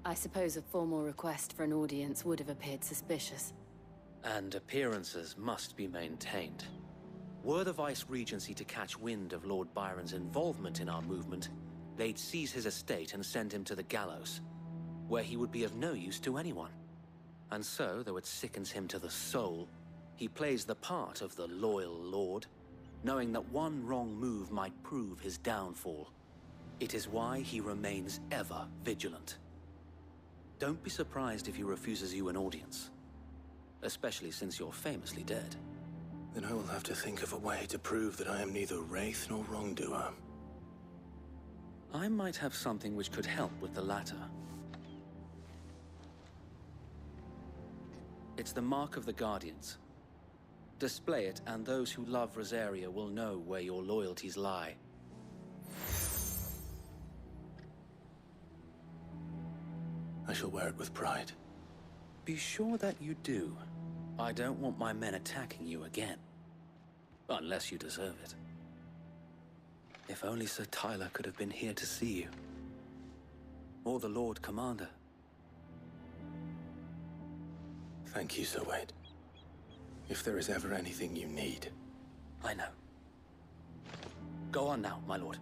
I suppose a formal request for an audience would have appeared suspicious. And appearances must be maintained. Were the Vice-Regency to catch wind of Lord Byron's involvement in our movement, they'd seize his estate and send him to the gallows, where he would be of no use to anyone. And so, though it sickens him to the soul, he plays the part of the loyal lord, knowing that one wrong move might prove his downfall. It is why he remains ever vigilant. Don't be surprised if he refuses you an audience, especially since you're famously dead. Then I will have to think of a way to prove that I am neither wraith nor wrongdoer. I might have something which could help with the latter. It's the mark of the Guardians. Display it, and those who love Rosaria will know where your loyalties lie. I shall wear it with pride. Be sure that you do. I don't want my men attacking you again. Unless you deserve it. If only Sir Tyler could have been here to see you. Or the Lord Commander. Thank you, Sir Wade. If there is ever anything you need. I know. Go on now, my lord.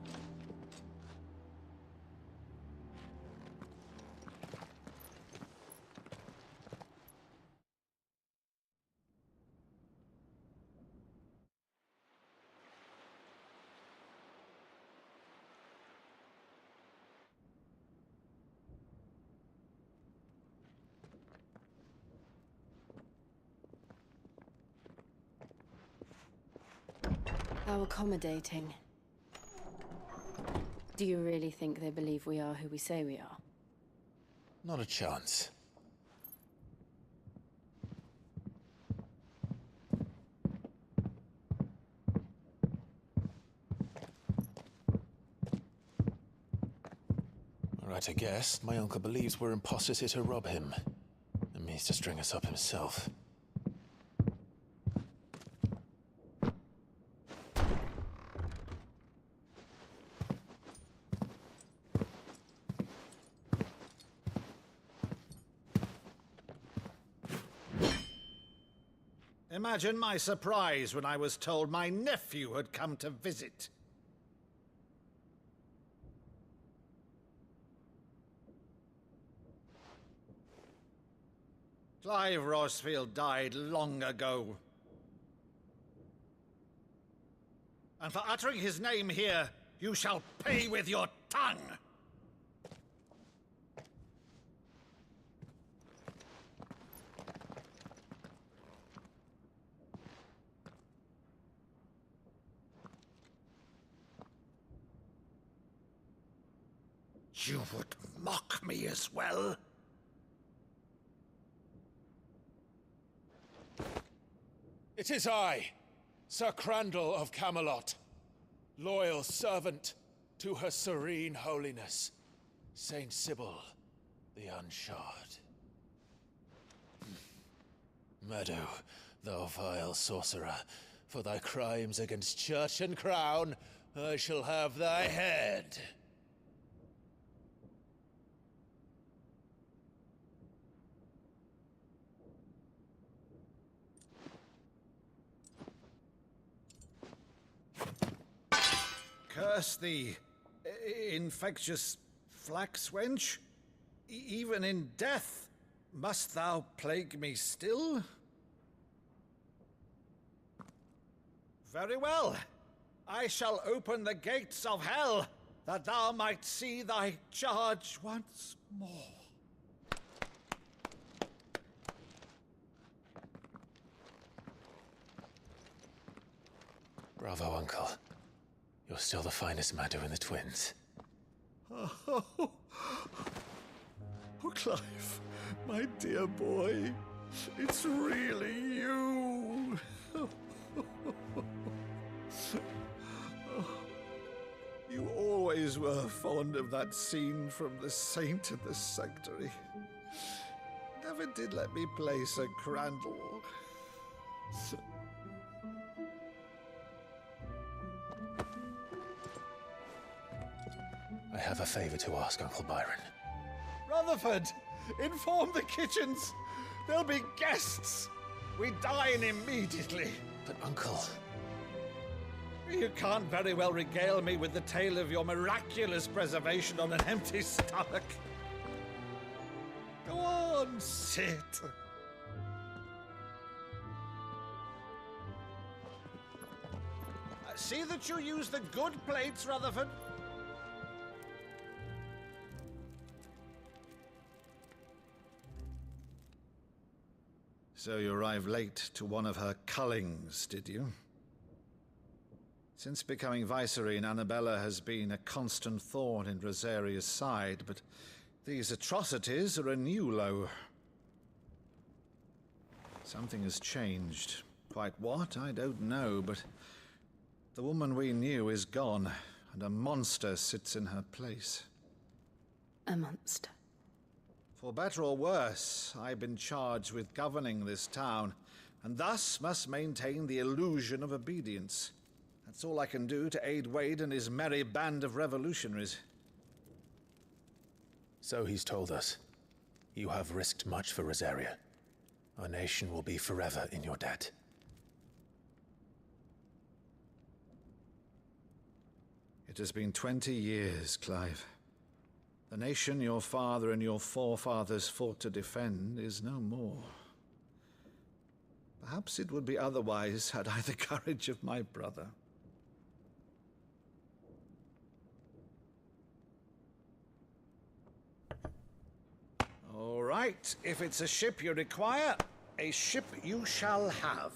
How accommodating. Do you really think they believe we are who we say we are? Not a chance. Right, I guess. My uncle believes we're imposters here to rob him. And means to string us up himself. Imagine my surprise when I was told my nephew had come to visit. Clive Rosfield died long ago. And for uttering his name here, you shall pay with your tongue! You would mock me as well? It is I, Sir Crandall of Camelot, loyal servant to Her Serene Holiness, Saint Sybil the Unshod. Meadow, thou vile sorcerer, for thy crimes against church and crown, I shall have thy head. Curse thee, infectious flax wench. Even in death, must thou plague me still? Very well. I shall open the gates of hell, that thou might see thy charge once more. Bravo, Uncle. You're still the finest Meadow in the twins. Oh, Clive, my dear boy, it's really you. You always were fond of that scene from The Saint and the Sanctuary. Never did let me play Sir Crandall. I have a favor to ask, Uncle Byron. Rutherford, inform the kitchens. There'll be guests. We dine immediately. But, Uncle... You can't very well regale me with the tale of your miraculous preservation on an empty stomach. Go on, sit. See that you use the good plates, Rutherford. So you arrived late to one of her cullings, did you? Since becoming Vicereine, Annabella has been a constant thorn in Rosaria's side, but these atrocities are a new low. Something has changed. Quite what, I don't know, but the woman we knew is gone, and a monster sits in her place. A monster? For better or worse, I've been charged with governing this town, and thus must maintain the illusion of obedience. That's all I can do to aid Wade and his merry band of revolutionaries. So he's told us. You have risked much for Rosaria. Our nation will be forever in your debt. It has been 20 years, Clive. The nation your father and your forefathers fought to defend is no more. Perhaps it would be otherwise had I the courage of my brother. All right, if it's a ship you require, a ship you shall have.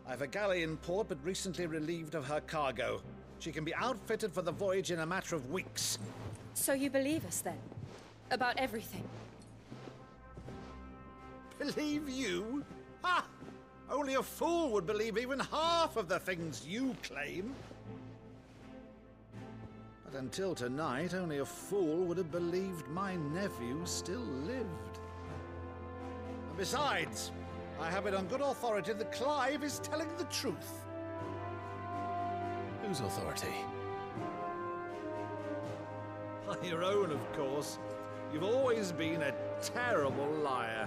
I've a galley in port, but recently relieved of her cargo. She can be outfitted for the voyage in a matter of weeks. So you believe us, then? About everything? Believe you? Ha! Only a fool would believe even half of the things you claim. But until tonight, only a fool would have believed my nephew still lived. And besides, I have it on good authority that Clive is telling the truth. Whose authority? Your own, of course. You've always been a terrible liar.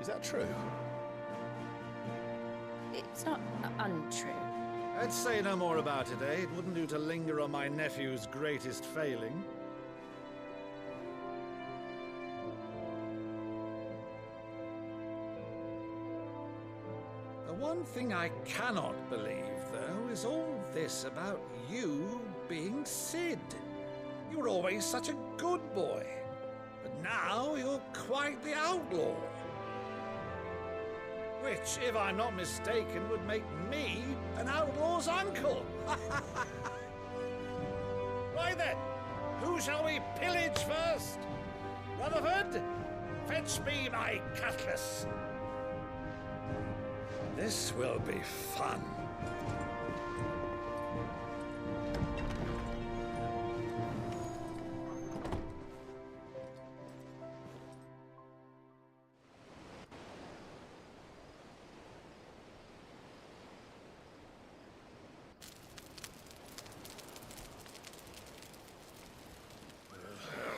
Is that true? It's not untrue. Let's say no more about it, eh? It wouldn't do to linger on my nephew's greatest failing. one thing I cannot believe, though, is all this about you being Sid. You were always such a good boy, but now you're quite the outlaw. Which, if I'm not mistaken, would make me an outlaw's uncle. Why then, who shall we pillage first? Rutherford, fetch me my cutlass. This will be fun.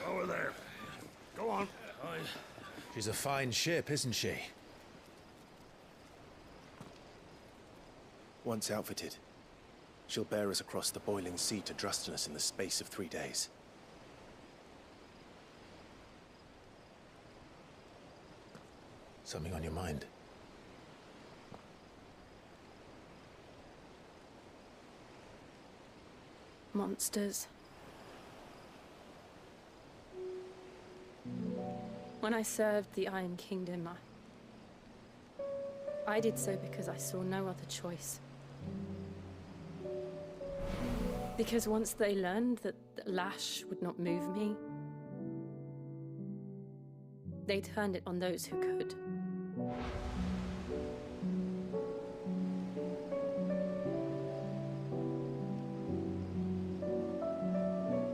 Over there. Go on. She's a fine ship, isn't she? Once outfitted, she'll bear us across the boiling sea to Drustinus in the space of 3 days. Something on your mind? Monsters. When I served the Iron Kingdom, I did so because I saw no other choice. Because once they learned that the lash would not move me, they turned it on those who could.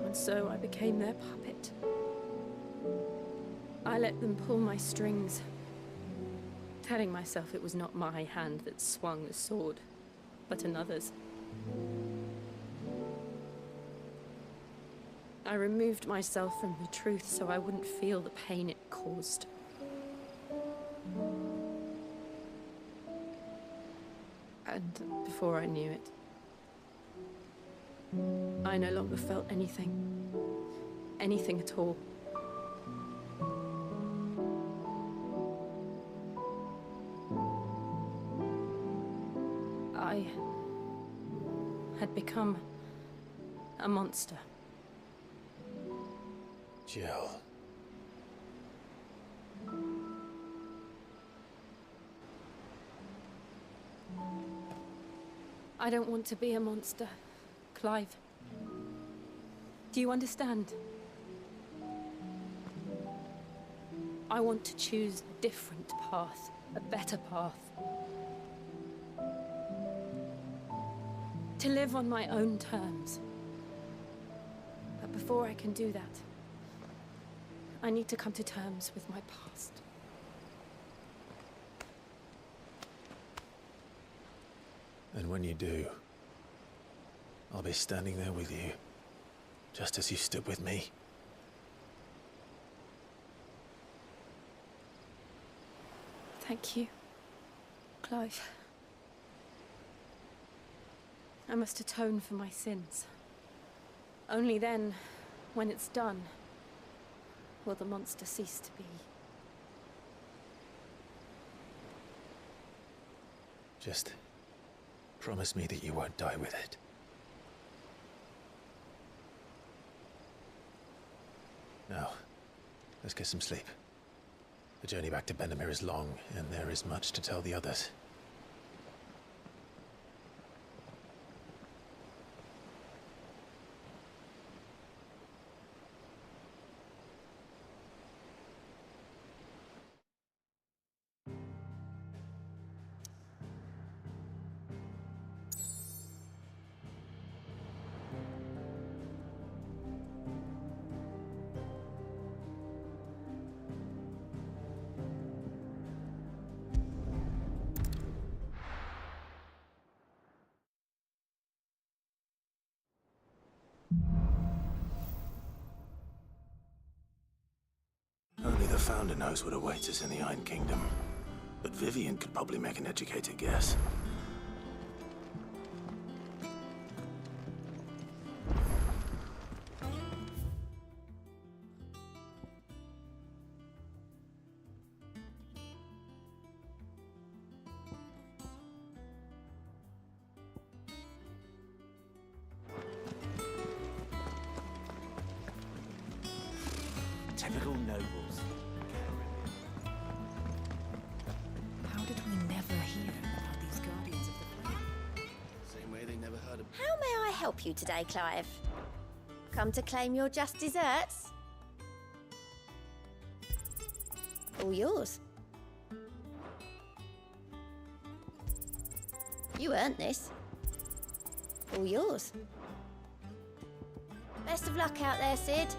And so I became their puppet. I let them pull my strings, telling myself it was not my hand that swung the sword, but another's. I removed myself from the truth so I wouldn't feel the pain it caused. And before I knew it, I no longer felt anything. Anything at all. I had become a monster. Jill. I don't want to be a monster, Clive. Do you understand? I want to choose a different path, a better path. To live on my own terms. But before I can do that, I need to come to terms with my past. And when you do, I'll be standing there with you, just as you stood with me. Thank you, Clive. I must atone for my sins. Only then, when it's done, will the monster cease to be. Just promise me that you won't die with it. Now, let's get some sleep. The journey back to Benamir is long, and there is much to tell the others. Only the Founder knows what awaits us in the Iron Kingdom. But Vivian could probably make an educated guess. Typical nobles. How did we never hear about these guardians of the flame? Same way they never heard of... How may I help you today, Clive? Come to claim your just desserts? All yours. You earned this. All yours. Best of luck out there, Sid.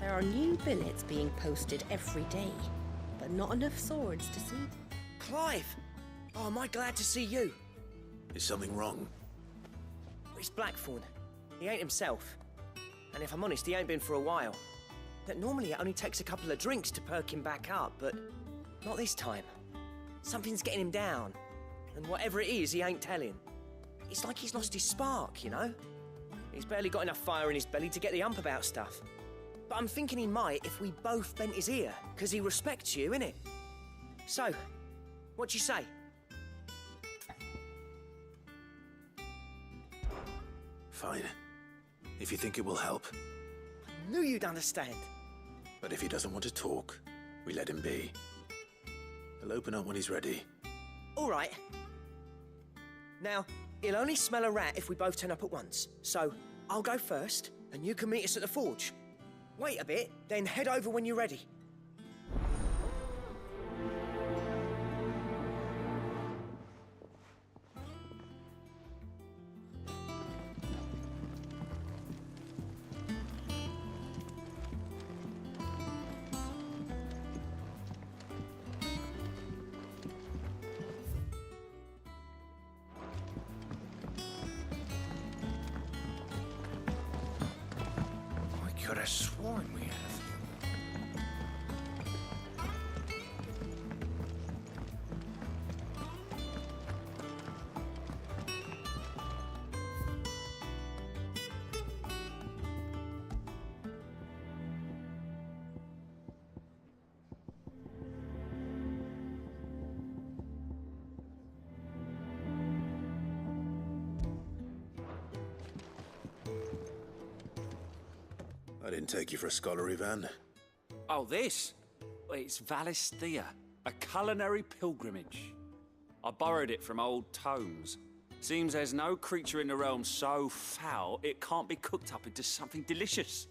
There are new billets being posted every day, but not enough swords to see. Clive! Oh, am I glad to see you? Is something wrong? It's Blackthorn. He ain't himself. And if I'm honest, he ain't been for a while. That normally it only takes a couple of drinks to perk him back up, but not this time. Something's getting him down. And whatever it is, he ain't telling. It's like he's lost his spark, you know? He's barely got enough fire in his belly to get the ump about stuff. But I'm thinking he might if we both bent his ear, because he respects you, innit? So, what do you say? Fine. If you think it will help. I knew you'd understand. But if he doesn't want to talk, we let him be. He'll open up when he's ready. All right. Now, he'll only smell a rat if we both turn up at once. So, I'll go first, and you can meet us at the forge. Wait a bit, then head over when you're ready. I could have sworn we had a few. I didn't take you for a scholar, Ivan. Oh, this? It's Valisthea, a culinary pilgrimage. I borrowed it from old tomes. Seems there's no creature in the realm so foul it can't be cooked up into something delicious.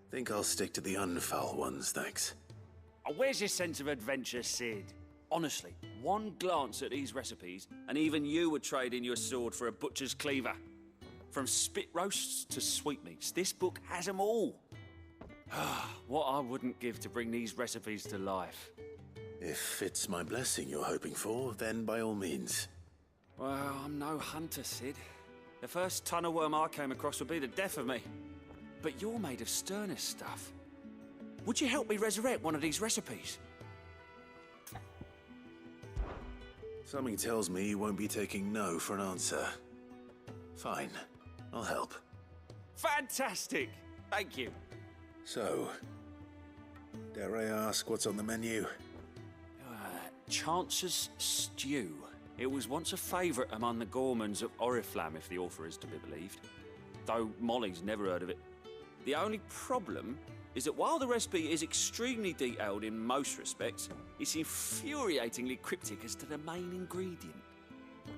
Think I'll stick to the unfoul ones, thanks. Oh, where's your sense of adventure, Sid? Honestly, one glance at these recipes, and even you would trade in your sword for a butcher's cleaver. From spit roasts to sweetmeats, this book has them all. What I wouldn't give to bring these recipes to life. If it's my blessing you're hoping for, then by all means. Well, I'm no hunter, Sid. The first tunnel worm I came across would be the death of me. But you're made of sterner stuff. Would you help me resurrect one of these recipes? Something tells me you won't be taking no for an answer. Fine, I'll help. Fantastic! Thank you. So, dare I ask what's on the menu? Chance's Stew. It was once a favourite among the gourmands of Oriflamme, if the author is to be believed. Though Molly's never heard of it. The only problem is that while the recipe is extremely detailed in most respects, it's infuriatingly cryptic as to the main ingredient.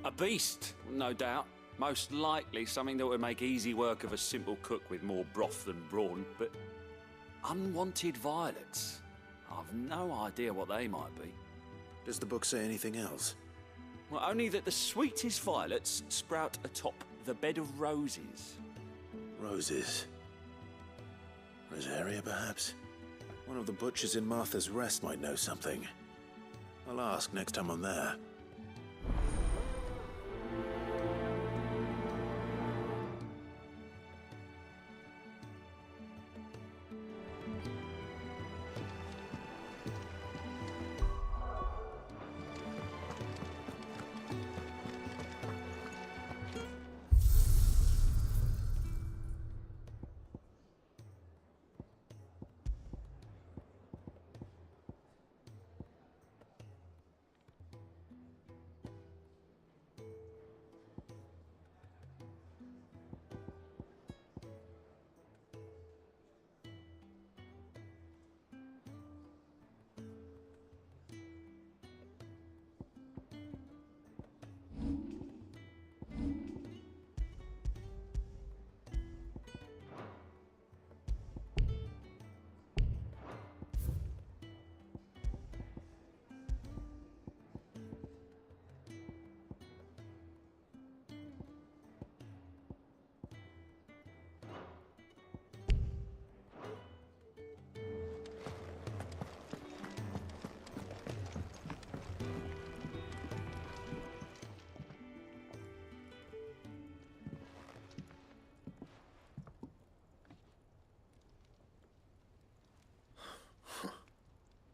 A beast, no doubt. Most likely something that would make easy work of a simple cook with more broth than brawn, but unwanted violets. I've no idea what they might be. Does the book say anything else? Well, only that the sweetest violets sprout atop the bed of roses. Roses. Rosaria, perhaps? One of the butchers in Martha's Rest might know something. I'll ask next time I'm there.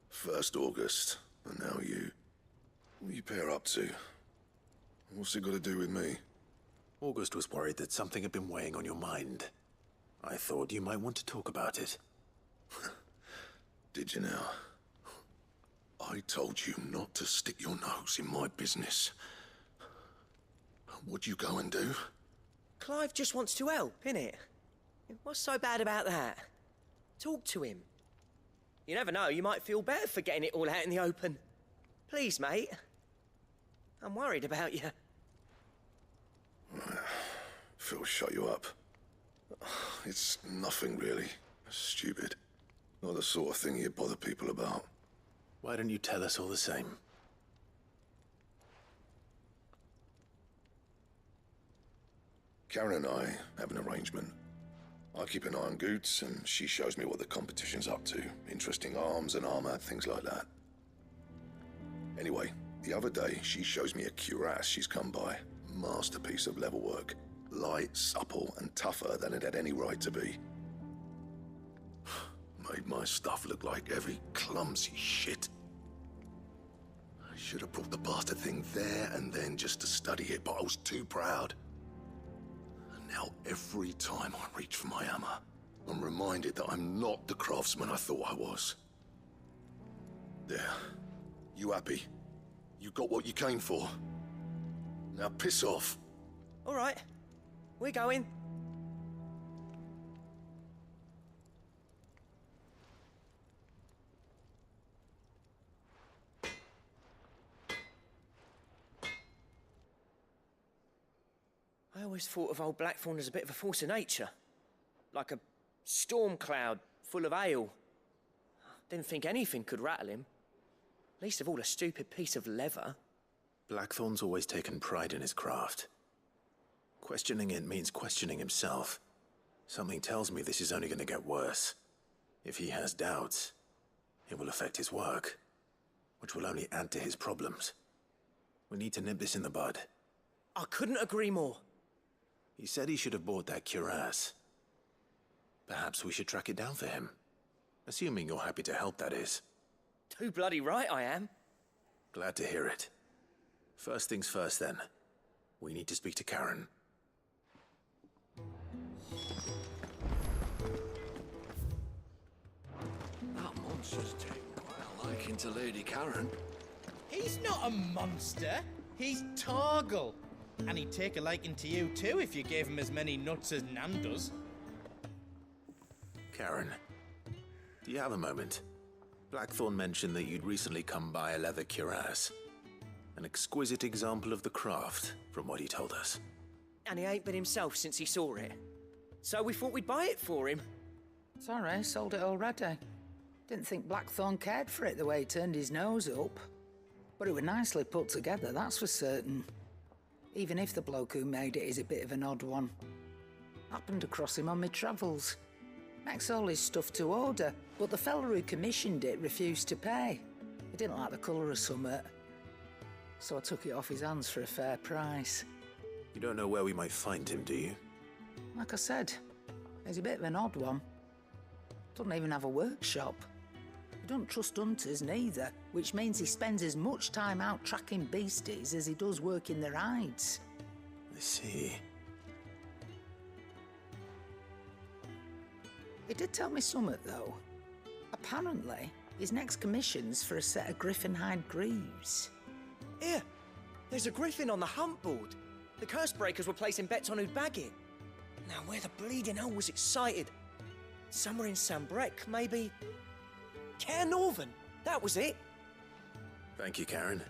First August, and now you. What are you pair up to? What's it got to do with me? August was worried that something had been weighing on your mind. I thought you might want to talk about it. Did you now? I told you not to stick your nose in my business. What'd you go and do? Clive just wants to help, innit? What's so bad about that? Talk to him. You never know, you might feel better for getting it all out in the open. Please, mate. I'm worried about you. Phil, shut you up. It's nothing, really. Stupid. Not the sort of thing you bother people about. Why don't you tell us all the same? Karen and I have an arrangement. I keep an eye on Goots, and she shows me what the competition's up to. Interesting arms and armor, things like that. Anyway, the other day, she shows me a cuirass she's come by. Masterpiece of level work. Light, supple, and tougher than it had any right to be. Made my stuff look like heavy, clumsy shit. I should have brought the bastard thing there and then just to study it, but I was too proud. Now, every time I reach for my hammer, I'm reminded that I'm not the craftsman I thought I was. There. You happy? You got what you came for. Now piss off. All right. We're going. I always thought of old Blackthorn as a bit of a force of nature. Like a storm cloud full of hail. Didn't think anything could rattle him. Least of all a stupid piece of leather. Blackthorn's always taken pride in his craft. Questioning it means questioning himself. Something tells me this is only going to get worse. If he has doubts, it will affect his work, which will only add to his problems. We need to nip this in the bud. I couldn't agree more. He said he should have bought that cuirass. Perhaps we should track it down for him. Assuming you're happy to help, that is. Too bloody right I am. Glad to hear it. First things first, then. We need to speak to Karen. That monster's taken quite a liking to Lady Karen. He's not a monster. He's Torgal. And he'd take a liking to you too if you gave him as many nuts as Nan does. Karen, do you have a moment? Blackthorn mentioned that you'd recently come by a leather cuirass. An exquisite example of the craft, from what he told us. And he ain't been himself since he saw it. So we thought we'd buy it for him. Sorry, sold it already. Didn't think Blackthorn cared for it the way he turned his nose up. But it was nicely put together, that's for certain. Even if the bloke who made it is a bit of an odd one. Happened across him on my travels. Makes all his stuff to order, but the fella who commissioned it refused to pay. He didn't like the colour of summit. So I took it off his hands for a fair price. You don't know where we might find him, do you? Like I said, he's a bit of an odd one. Doesn't even have a workshop. He don't trust hunters neither, which means he spends as much time out tracking beasties as he does working their hides. I see. He did tell me something, though. Apparently, his next commission's for a set of griffin hide greaves. Here, there's a griffin on the hunt board. The curse breakers were placing bets on who'd bag it. Now, where the bleeding hell was it sighted? Somewhere in Sambrec, maybe... Care Northern, that was it. Thank you, Karen.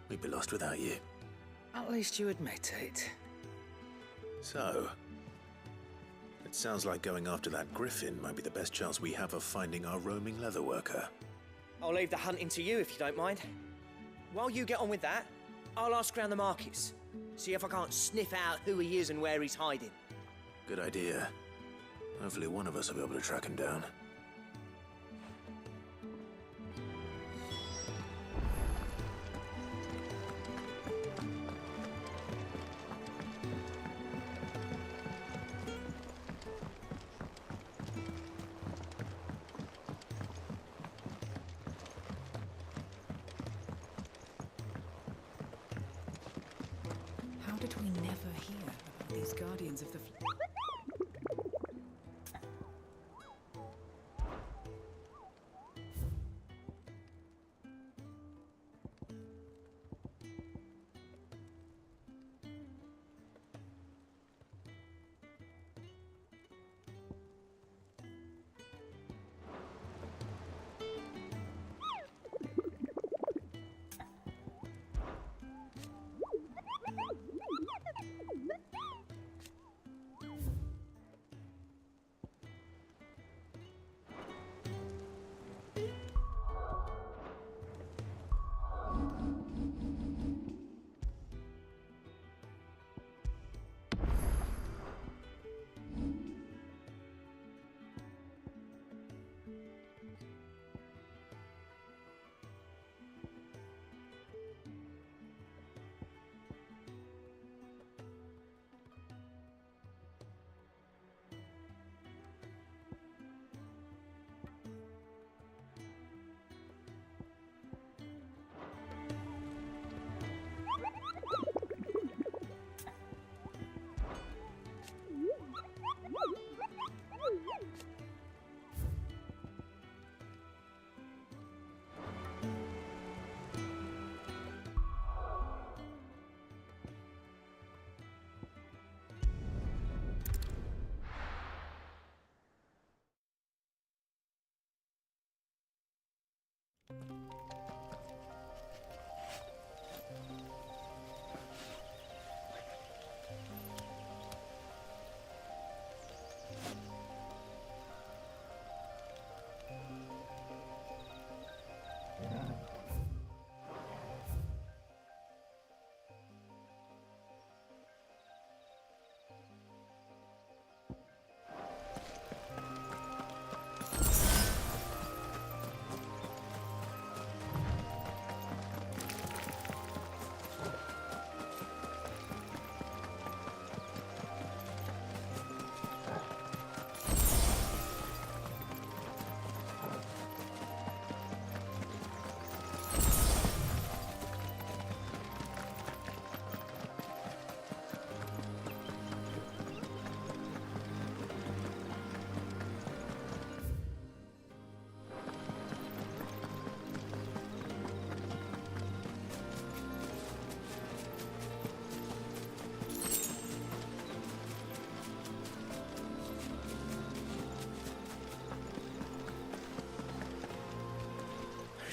We'd be lost without you. At least you admit it. So, it sounds like going after that griffin might be the best chance we have of finding our roaming leatherworker. I'll leave the hunting to you if you don't mind. While you get on with that, I'll ask around the markets. See if I can't sniff out who he is and where he's hiding. Good idea. Hopefully one of us will be able to track him down. How did we never hear about these guardians of the...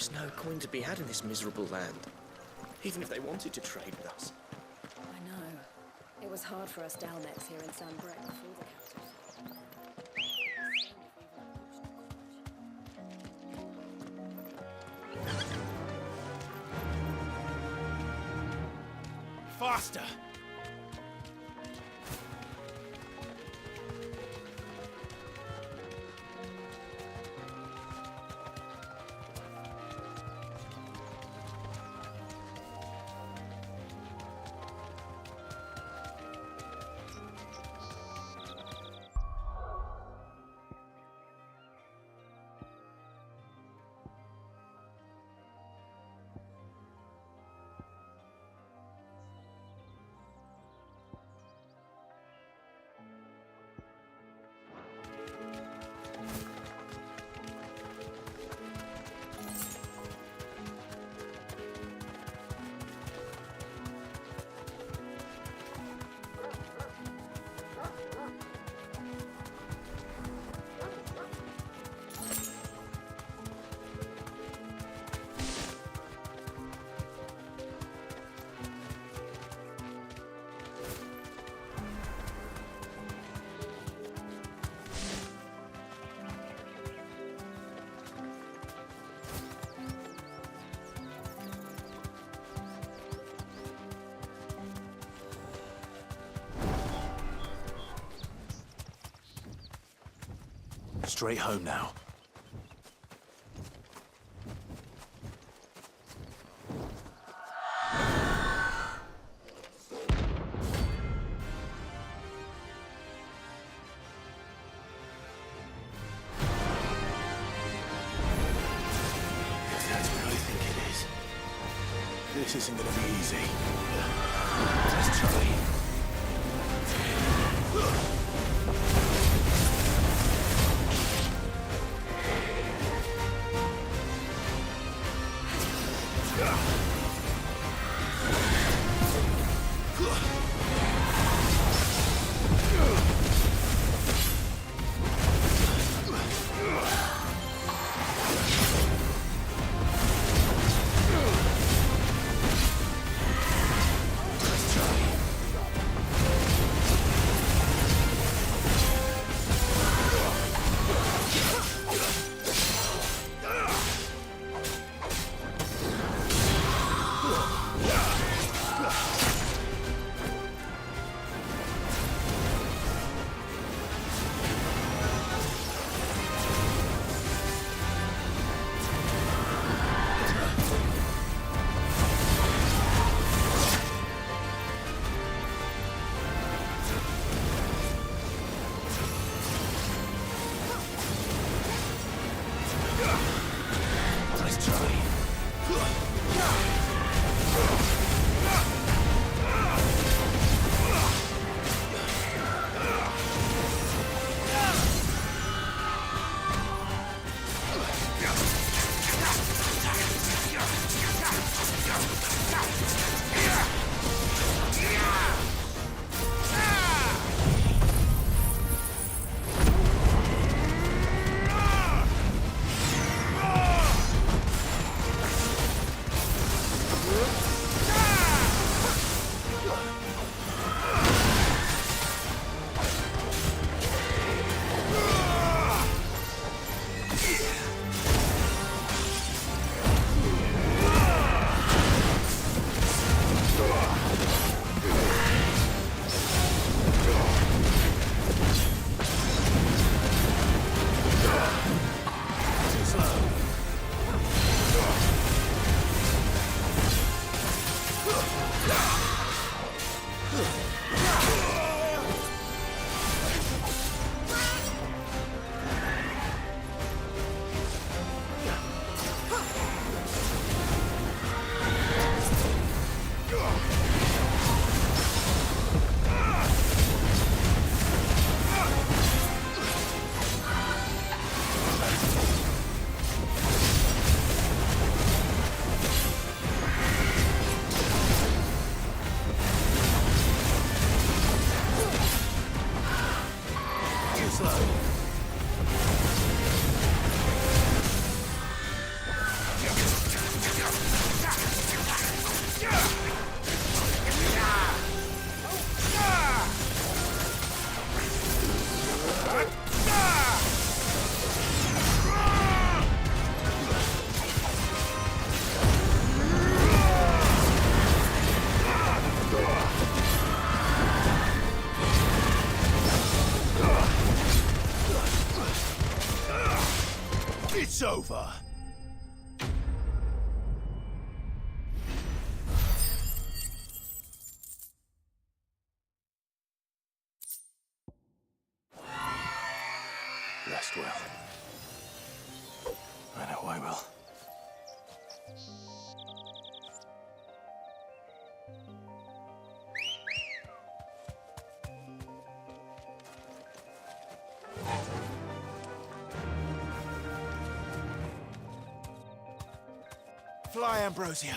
There's no coin to be had in this miserable land, even if they wanted to trade with us. I know. It was hard for us Dalnecks here in Sambrec before the capital. Faster! Straight home now. If that's what I think it is, this isn't gonna be easy. Let's try. It's over! Rest well. I know I will. Fly, Ambrosia.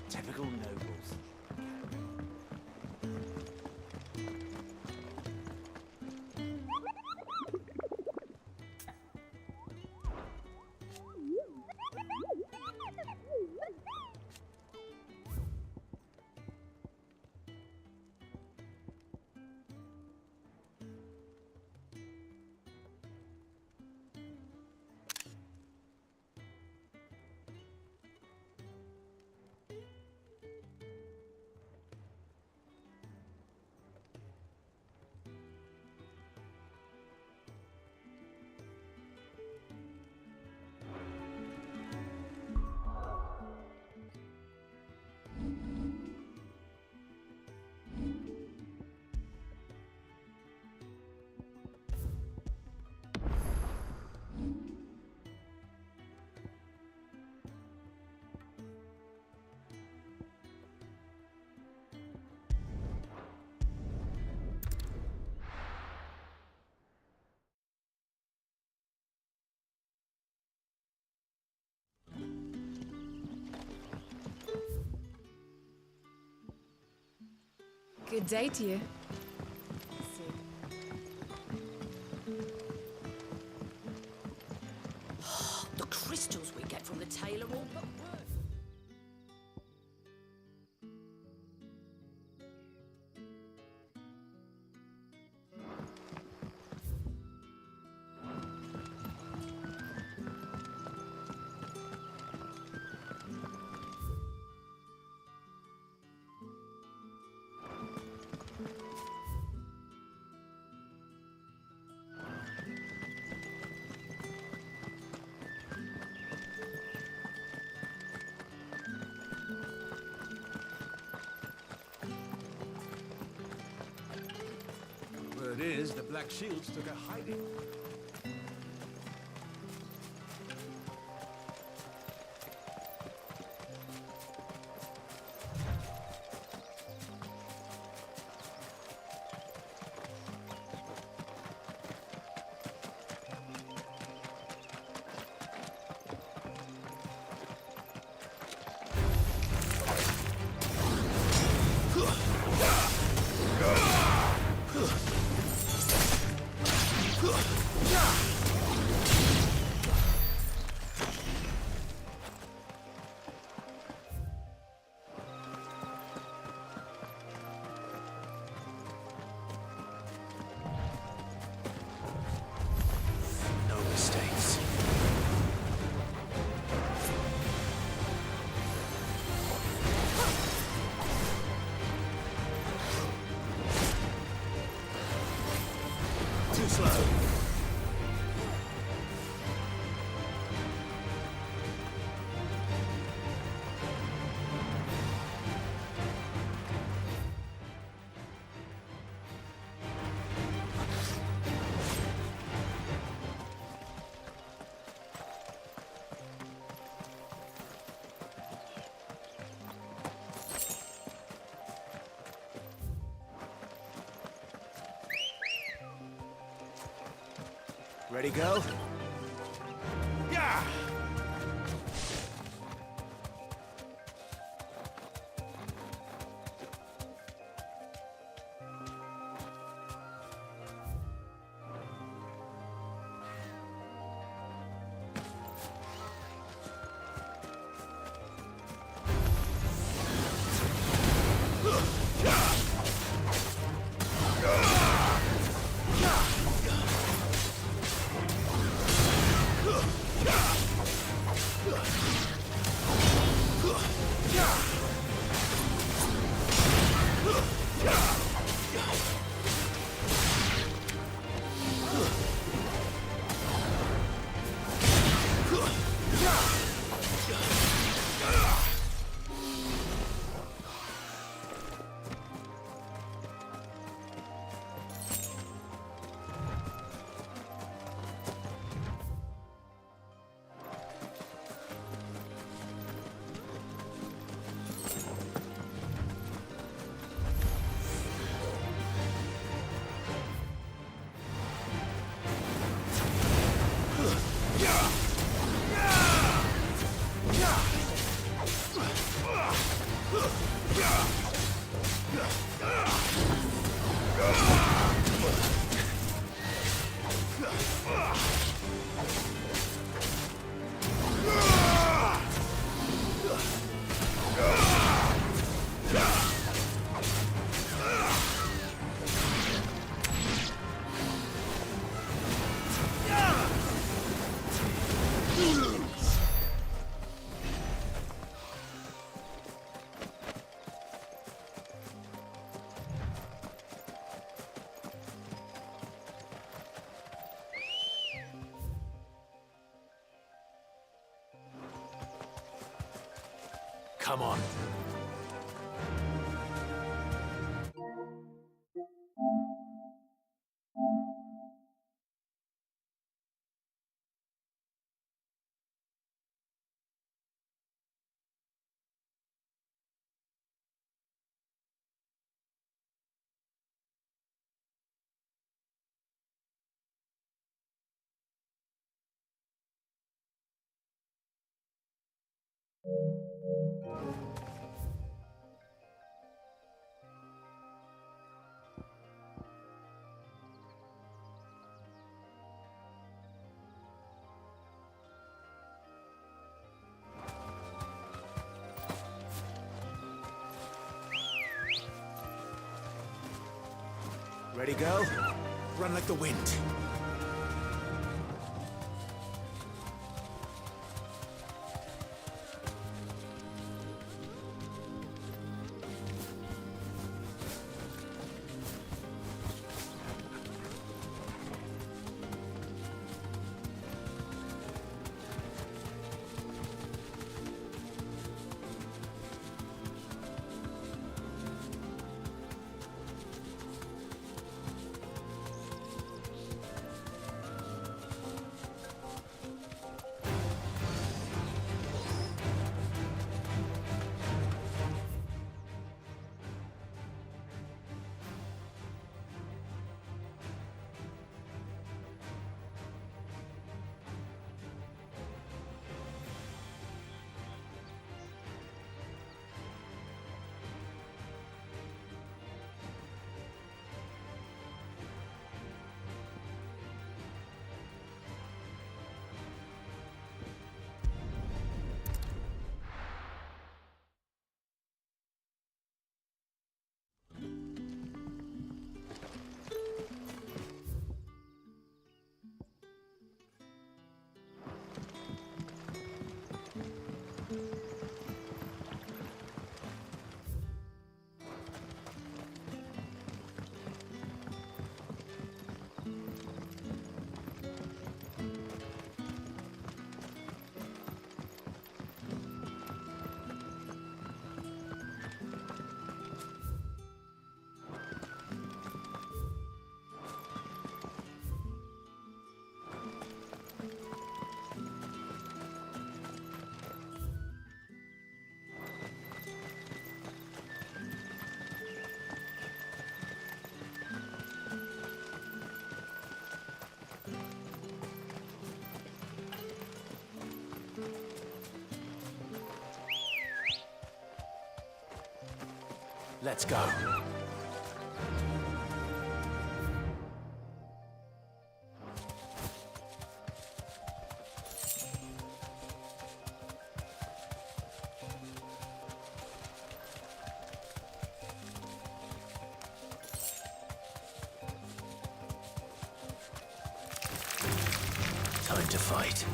Typical nobles. Good day to you. The crystals we get from the tailor all but worth. is the Black Shields took a hiding. No mistakes. Too slow. Ready, go? Yeah! Come on. Ready, go? Run like the wind. Let's go. Time to fight.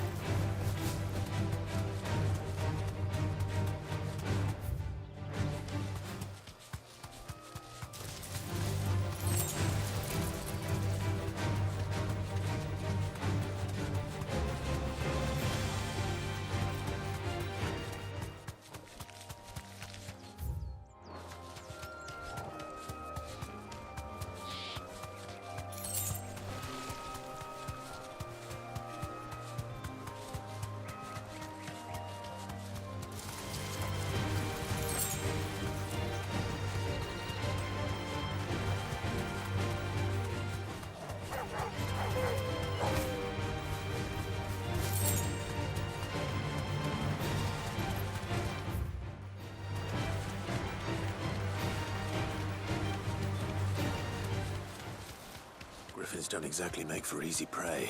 Griffins don't exactly make for easy prey.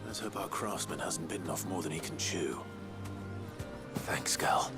Let's hope our craftsman hasn't bitten off more than he can chew. Thanks, Gal.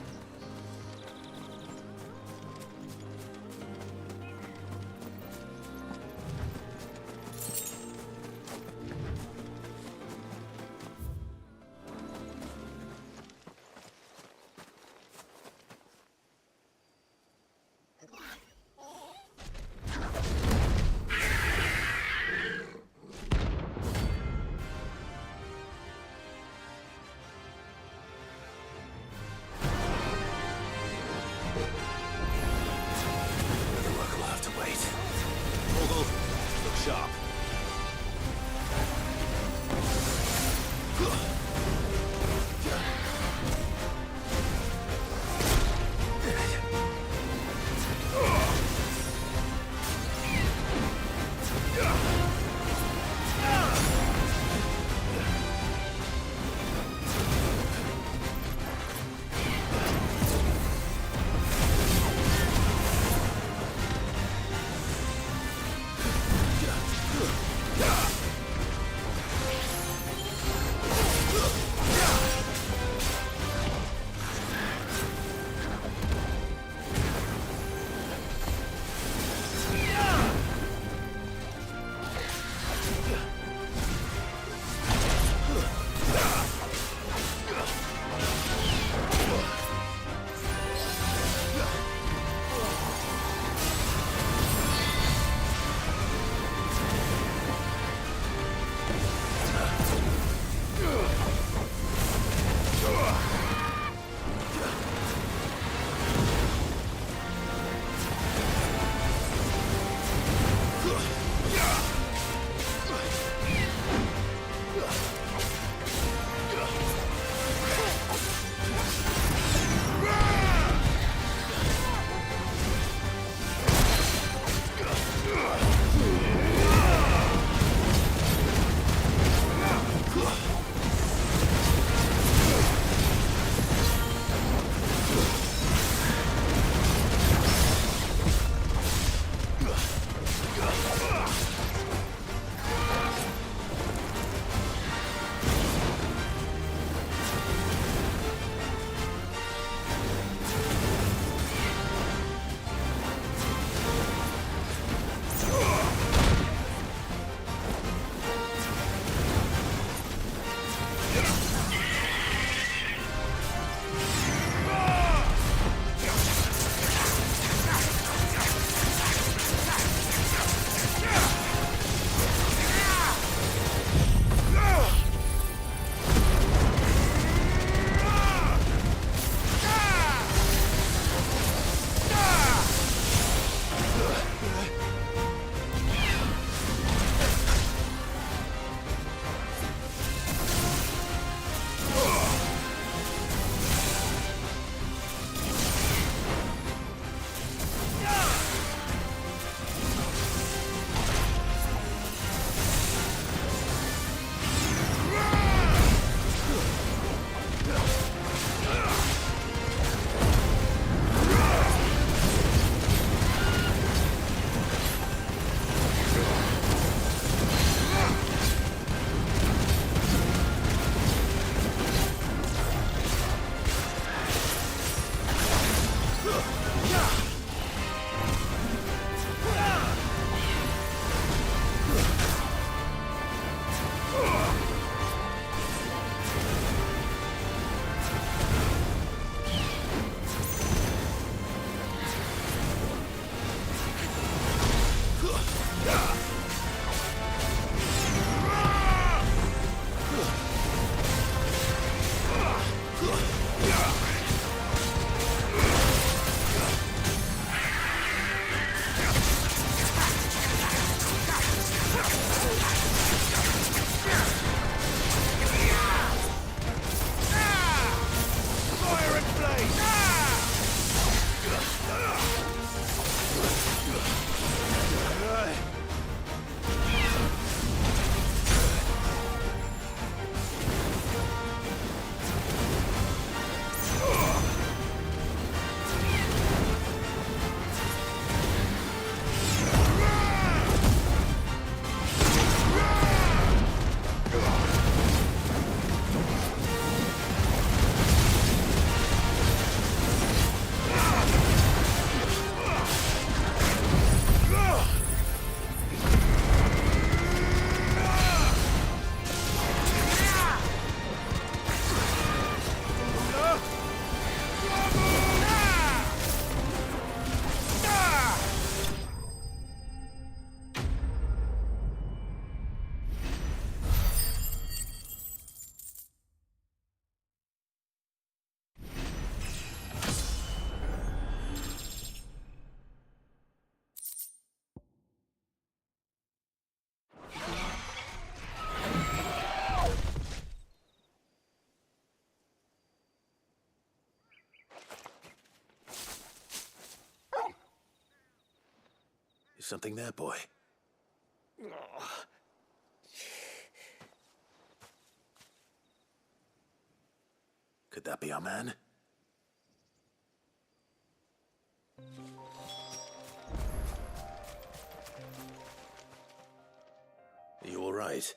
Something there, boy. Could that be our man? Are you all right?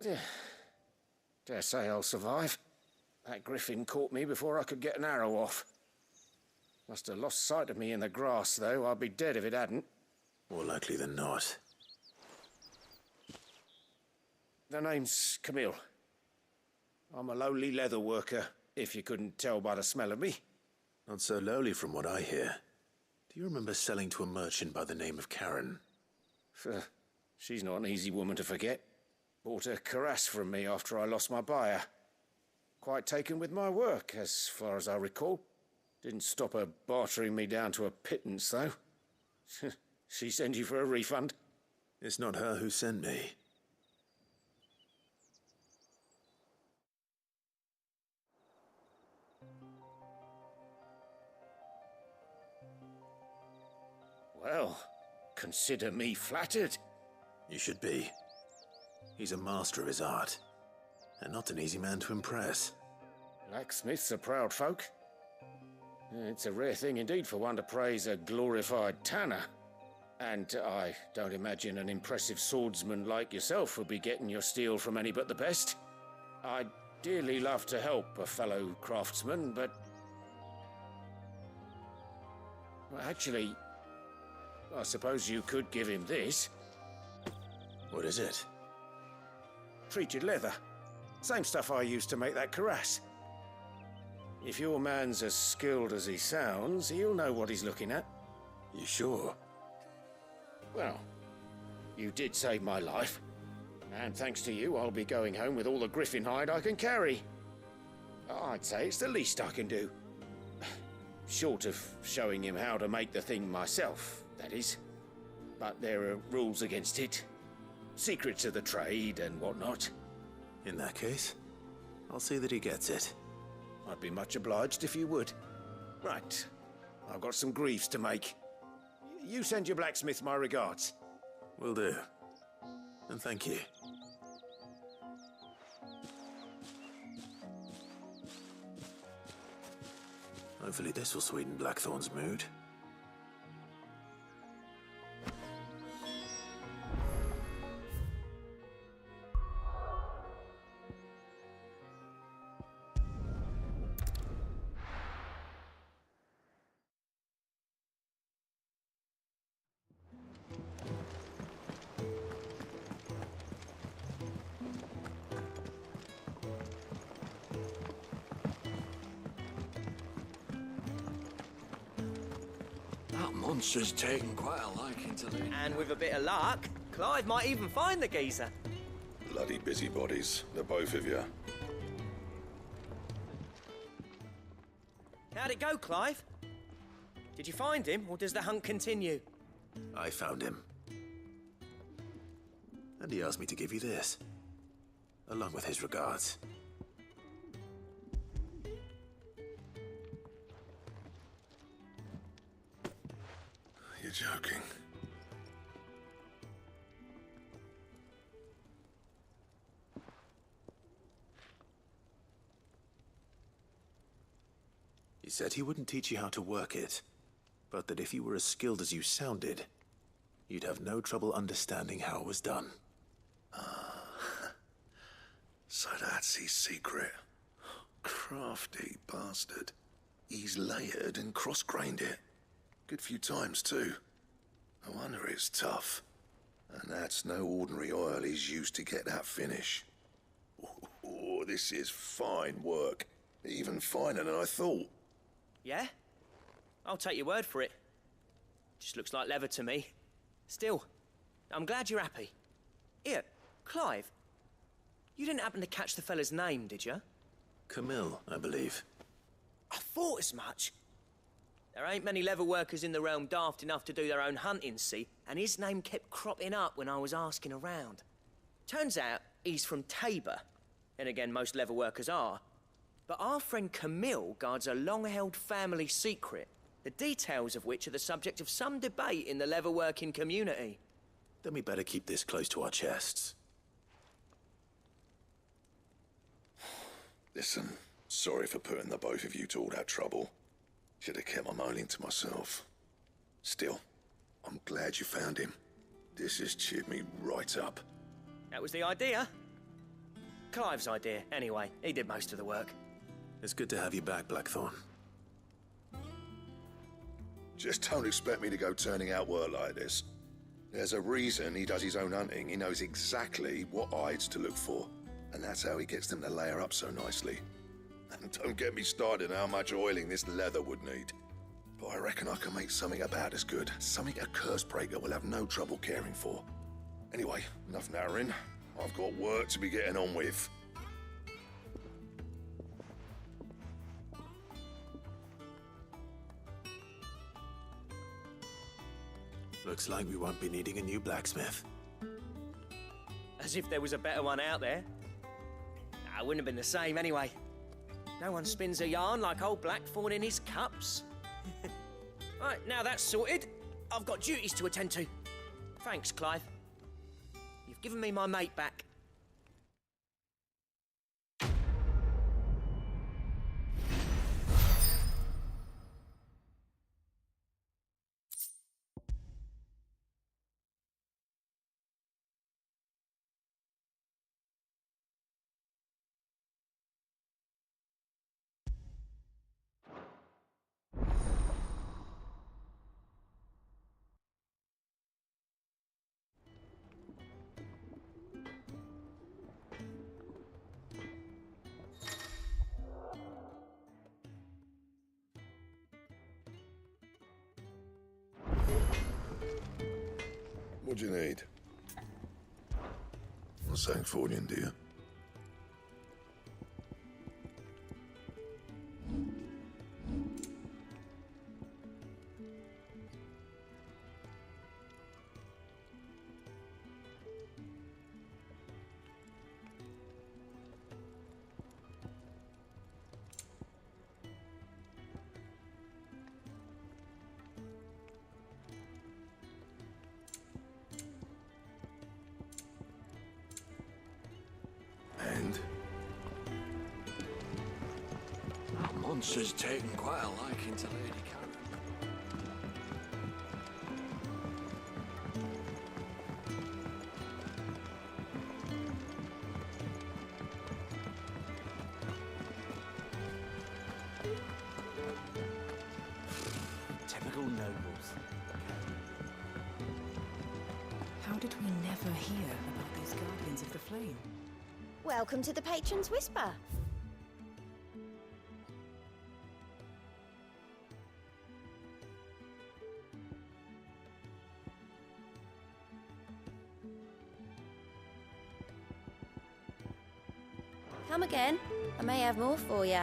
Dare say I'll survive. That griffin caught me before I could get an arrow off. Must have lost sight of me in the grass, though. I'd be dead if it hadn't. More likely than not. The name's Camille. I'm a lowly leather worker, if you couldn't tell by the smell of me. Not so lowly from what I hear. Do you remember selling to a merchant by the name of Karen? She's not an easy woman to forget. Bought a cuirass from me after I lost my buyer. Quite taken with my work, as far as I recall. Didn't stop her bartering me down to a pittance, though. She send you for a refund? It's not her who sent me. Well, consider me flattered. You should be. He's a master of his art, and not an easy man to impress. Blacksmiths are proud folk. It's a rare thing indeed for one to praise a glorified tanner. And I don't imagine an impressive swordsman like yourself would be getting your steel from any but the best. I'd dearly love to help a fellow craftsman, but... Well, actually, I suppose you could give him this. What is it? Treated leather. Same stuff I used to make that cuirass. If your man's as skilled as he sounds, he'll know what he's looking at. You sure? Well, you did save my life. And thanks to you, I'll be going home with all the griffin hide I can carry. I'd say it's the least I can do. Short of showing him how to make the thing myself, that is. But there are rules against it. Secrets of the trade and whatnot. In that case, I'll see that he gets it. I'd be much obliged if you would. Right. I've got some greaves to make. You send your blacksmith my regards. Will do. And thank you. Hopefully this will sweeten Blackthorn's mood. That monster's taken quite a liking to me. And with a bit of luck, Clive might even find the geezer. Bloody busybodies, the both of you. How'd it go, Clive? Did you find him, or does the hunt continue? I found him. And he asked me to give you this, along with his regards. You're joking. He said he wouldn't teach you how to work it, but that if you were as skilled as you sounded, you'd have no trouble understanding how it was done. So that's his secret. Crafty bastard. He's layered and cross-grained it. Good few times, too. No wonder it's tough. And that's no ordinary oil he's used to get that finish. Oh, this is fine work. Even finer than I thought. Yeah? I'll take your word for it. Just looks like leather to me. Still, I'm glad you're happy. Here, Clive, you didn't happen to catch the fella's name, did you? Camille, I believe. I thought as much. There ain't many leather workers in the realm daft enough to do their own hunting, see? And his name kept cropping up when I was asking around. Turns out he's from Tabor. And again, most leather workers are. But our friend Camille guards a long-held family secret the details of which are the subject of some debate in the leatherworking community. Then we better keep this close to our chests. Listen, sorry for putting the both of you to all that trouble. Should have kept my moaning to myself. Still, I'm glad you found him. This has cheered me right up. That was the idea. Clive's idea, anyway. He did most of the work. It's good to have you back, Blackthorn. Just don't expect me to go turning out work like this. There's a reason he does his own hunting. He knows exactly what hides to look for, and that's how he gets them to layer up so nicely. And don't get me started on how much oiling this leather would need. But I reckon I can make something about as good. Something a Cursebreaker will have no trouble caring for. Anyway, enough narrowing. I've got work to be getting on with. Looks like we won't be needing a new blacksmith. As if there was a better one out there. Nah, it wouldn't have been the same anyway. No one spins a yarn like old Blackthorn in his cups. Right, now that's sorted, I've got duties to attend to. Thanks, Clive. You've given me my mate back. What do you need? A Sancfordian, do you? And? That monster's taken quite a liking to Lady Karen. Typical nobles. How did we never hear about these Guardians of the Flame? Welcome to the Patron's Whisper. Come again. I may have more for you.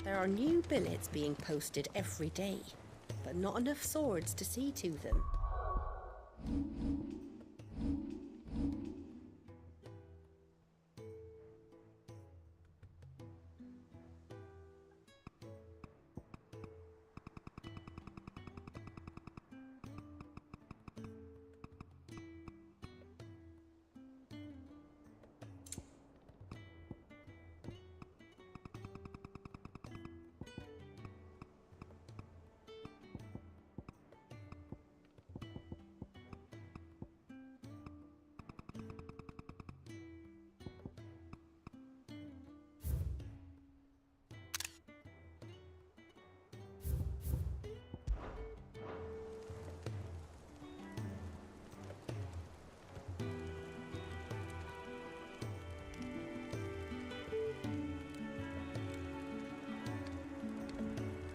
There are new billets being posted every day, but not enough swords to see to them.